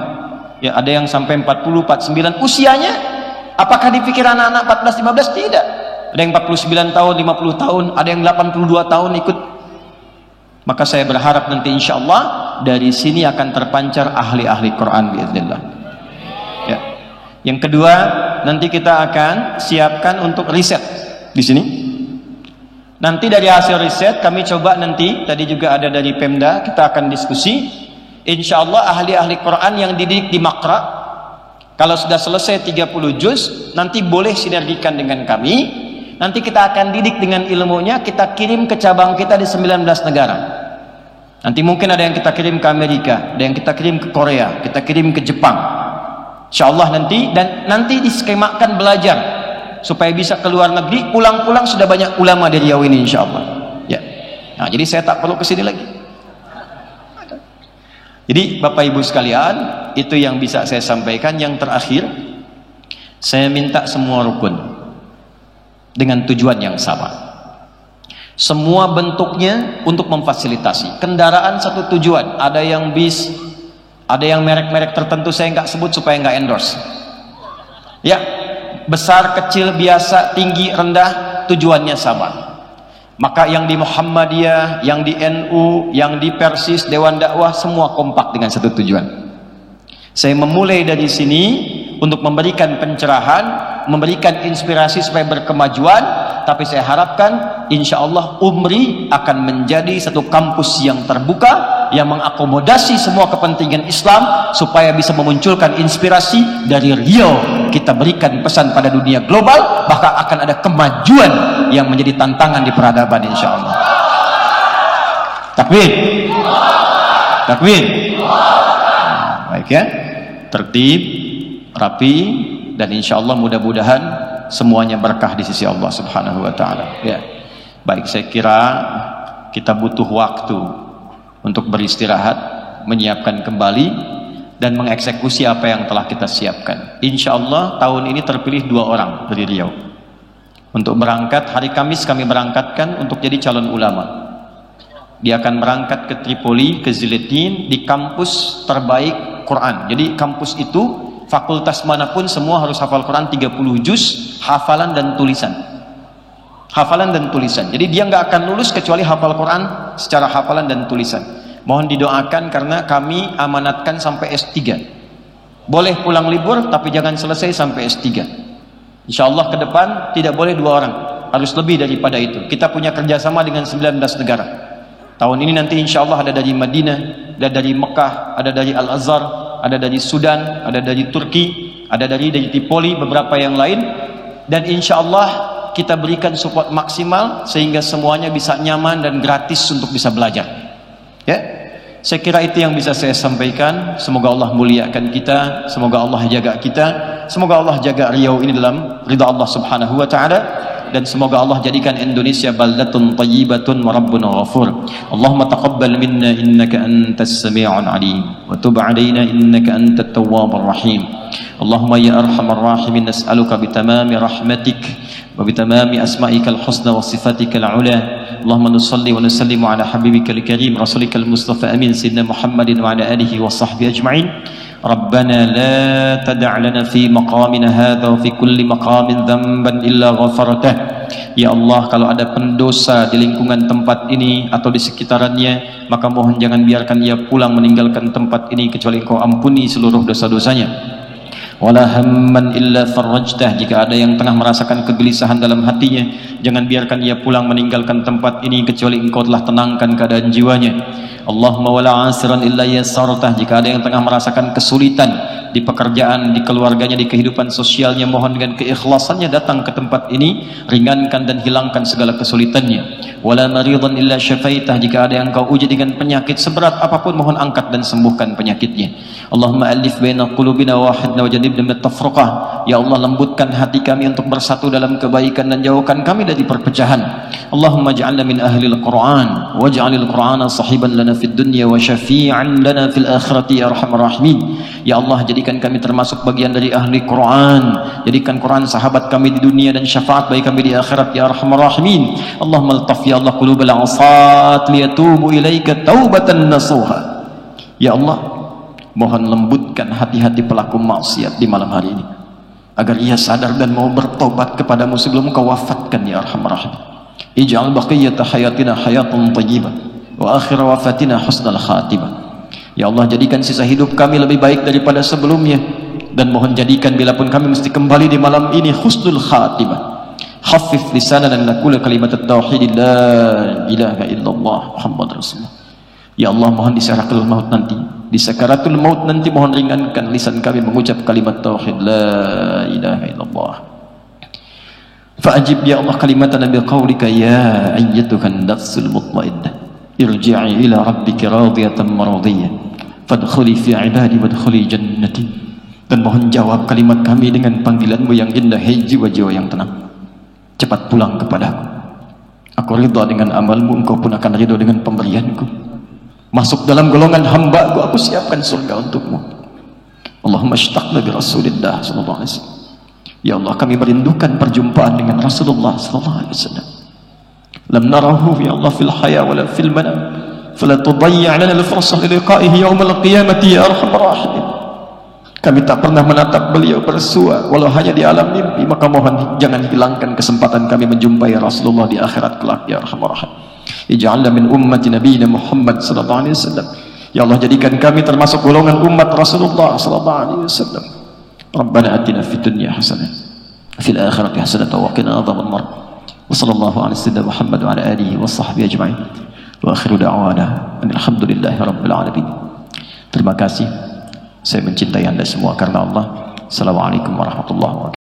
Ya, ada yang sampai 40, 49. Usianya apakah dipikir anak-anak 14, 15? Tidak. Ada yang 49 tahun, 50 tahun, ada yang 82 tahun ikut. Maka saya berharap nanti insya Allah dari sini akan terpancar ahli-ahli Quran biiznillah. Ya. Yang kedua, nanti kita akan siapkan untuk riset di sini. Nanti dari hasil riset kami coba nanti, tadi juga ada dari Pemda, kita akan diskusi. Insya Allah ahli-ahli Quran yang dididik di Makra, kalau sudah selesai 30 juz, nanti boleh sinergikan dengan kami. Nanti kita akan didik dengan ilmunya, kita kirim ke cabang kita di 19 negara. Nanti mungkin ada yang kita kirim ke Amerika, ada yang kita kirim ke Korea, kita kirim ke Jepang. Insyaallah nanti, dan nanti diskemakan belajar supaya bisa ke luar negeri, pulang-pulang sudah banyak ulama dari Riau ini insyaallah. Ya. Nah, jadi saya tak perlu ke sini lagi. Jadi Bapak Ibu sekalian, itu yang bisa saya sampaikan. Yang terakhir, saya minta semua rukun dengan tujuan yang sama. Semua bentuknya untuk memfasilitasi. Kendaraan satu tujuan. Ada yang bis, ada yang merek-merek tertentu saya nggak sebut supaya nggak endorse. Ya, besar, kecil, biasa, tinggi, rendah, tujuannya sama. Maka yang di Muhammadiyah, yang di NU, yang di Persis, Dewan Dakwah, semua kompak dengan satu tujuan. Saya memulai dari sini untuk memberikan pencerahan, memberikan inspirasi supaya berkemajuan, tapi saya harapkan insya Allah UMRI akan menjadi satu kampus yang terbuka, yang mengakomodasi semua kepentingan Islam supaya bisa memunculkan inspirasi dari Riau. Kita berikan pesan pada dunia global, bahkan akan ada kemajuan yang menjadi tantangan di peradaban insya Allah. Takbir, takbir. Baik ya, tertib, rapi, dan insya Allah mudah-mudahan semuanya berkah di sisi Allah Subhanahu wa Ta'ala. Ya, baik, saya kira kita butuh waktu untuk beristirahat, menyiapkan kembali dan mengeksekusi apa yang telah kita siapkan. Insya Allah tahun ini terpilih 2 orang dari Riau untuk berangkat. Hari Kamis kami berangkatkan untuk jadi calon ulama. Dia akan berangkat ke Tripoli, ke Ziletin, di kampus terbaik Quran. Jadi kampus itu fakultas manapun semua harus hafal Quran 30 juz, hafalan dan tulisan. Hafalan dan tulisan. Jadi dia nggak akan lulus kecuali hafal Quran secara hafalan dan tulisan. Mohon didoakan karena kami amanatkan sampai S3. Boleh pulang libur tapi jangan selesai sampai S3. Insya Allah ke depan tidak boleh 2 orang, harus lebih daripada itu. Kita punya kerjasama dengan 19 negara. Tahun ini nanti insya Allah ada dari Madinah, ada dari Mekah, ada dari Al-Azhar, ada dari Sudan, ada dari Turki, ada dari Tripoli, beberapa yang lain. Dan insya Allah kita berikan support maksimal sehingga semuanya bisa nyaman dan gratis untuk bisa belajar. Ya, saya kira itu yang bisa saya sampaikan. Semoga Allah muliakan kita, semoga Allah jaga kita, semoga Allah jaga Riau ini dalam ridha Allah Subhanahu wa Ta'ala, dan semoga Allah jadikan Indonesia baldatun tayyibatun wa rabbun ghafur. Allahumma taqabbal minna innaka antas sami'un alim wa tub alaina innaka antat tawwabur rahim. Allahumma ya arhamar rahimin nas'aluka bitamami rahmatik wa bitamami asma'ikal husna wa sifatikal ula. Allahumma nusalli wa nusallimu ala habibikal karim rasulikal mustafa amin sayyidina Muhammadin wa ala alihi wa sahbihi ajma'in. ربنا لا تدع لنا في مقامنا هذا وفي كل مقام ذنبا إلا غفرته. Ya Allah, kalau ada pendosa di lingkungan tempat ini atau di sekitarannya, maka mohon jangan biarkan ia pulang meninggalkan tempat ini kecuali Engkau ampuni seluruh dosa-dosanya. Wala hamman illa farajtah. Jika ada yang tengah merasakan kegelisahan dalam hatinya, jangan biarkan ia pulang meninggalkan tempat ini kecuali Engkau telah tenangkan keadaan jiwanya. Allahumma wala asiran illa yassartah. Jika ada yang tengah merasakan kesulitan di pekerjaan, di keluarganya, di kehidupan sosialnya, mohon dengan keikhlasannya datang ke tempat ini, ringankan dan hilangkan segala kesulitannya. Wala maridan illa syafaitah. Jika ada yang Kau uji dengan penyakit seberat apapun, mohon angkat dan sembuhkan penyakitnya. Allahumma alif baina qulubina wahidna wa jannibna min at-tafruqah. Ya Allah, lembutkan hati kami untuk bersatu dalam kebaikan dan jauhkan kami dari perpecahan. Allahumma ja'alna min ahlil Qur'an waj'alil Qur'ana sahiban lana fid dunya wa syafi'an lana fil akhirati ya arhamar rahimin. Ya Allah, jadikan kami termasuk bagian dari ahli Quran. Jadikan Quran sahabat kami di dunia dan syafaat bagi kami di akhirat ya arhamar rahimin. Allahumma altaf ya Allah qulubal 'asat liyatubu ilaika taubatan nasuha. Ya Allah, mohon lembutkan hati-hati pelaku maksiat di malam hari ini agar ia sadar dan mau bertobat kepadamu sebelum Kau wafatkan ya arhamar rahimin. Ij'al baqiyata hayatina hayatan thayyibah wa akhir wafatina husnal khatimah. Ya Allah, jadikan sisa hidup kami lebih baik daripada sebelumnya, dan mohon jadikan bila pun kami mesti kembali di malam ini husnul khatimah. Haffif lisanana an naqula kalimat at-tauhid la ilaha illallah Muhammad Rasulullah. Ya Allah, mohon di sakaratul maut nanti, di sakaratul maut nanti mohon ringankan lisan kami mengucap kalimat tauhid la ilaha illallah. Fa'ajib ya Allah kalimatana biqaulika ya ayyatuhan nafsul mutmainnah irji'i ila rabbika radiyatan maradiyah fadkhuli fi ibadi wadkhuli jannati. Dan mohon jawab kalimat kami dengan panggilanmu yang indah, hai jiwa-jiwa yang tenang, cepat pulang kepadaku. Aku ridha dengan amalmu, Engkau pun akan ridha dengan pemberianku. Masuk dalam golongan hamba-Ku, aku siapkan surga untukmu. Allahumma ishtaqna bi Rasulillah sallallahu alaihi wasallam. Ya Allah, kami merindukan perjumpaan dengan Rasulullah sallallahu alaihi wasallam. Lam narahu ya Allah fil haya wala fil manam, fala tudayyi' lana al-fursah li liqa'ihi yawm al-qiyamati ya arhamar rahimin. Kami tak pernah menatap beliau bersua walau hanya di alam mimpi, maka mohon jangan hilangkan kesempatan kami menjumpai Rasulullah di akhirat kelak ya Arhamar Rahim. Ij'alna min ummati nabiyina Muhammad sallallahu alaihi wasallam. Ya Allah, jadikan kami termasuk golongan umat Rasulullah sallallahu alaihi wasallam. Rabbana atina fid dunya hasanah fil akhirati hasanah wa qina adzabannar. Wa sallallahu ala sayyidina Muhammad wa ala alihi wa sahbihi ajma'in. Wa akhiru da'wana alhamdulillahi rabbil alamin. Terima kasih. Saya mencintai Anda semua karena Allah. Assalamualaikum warahmatullahi wabarakatuh.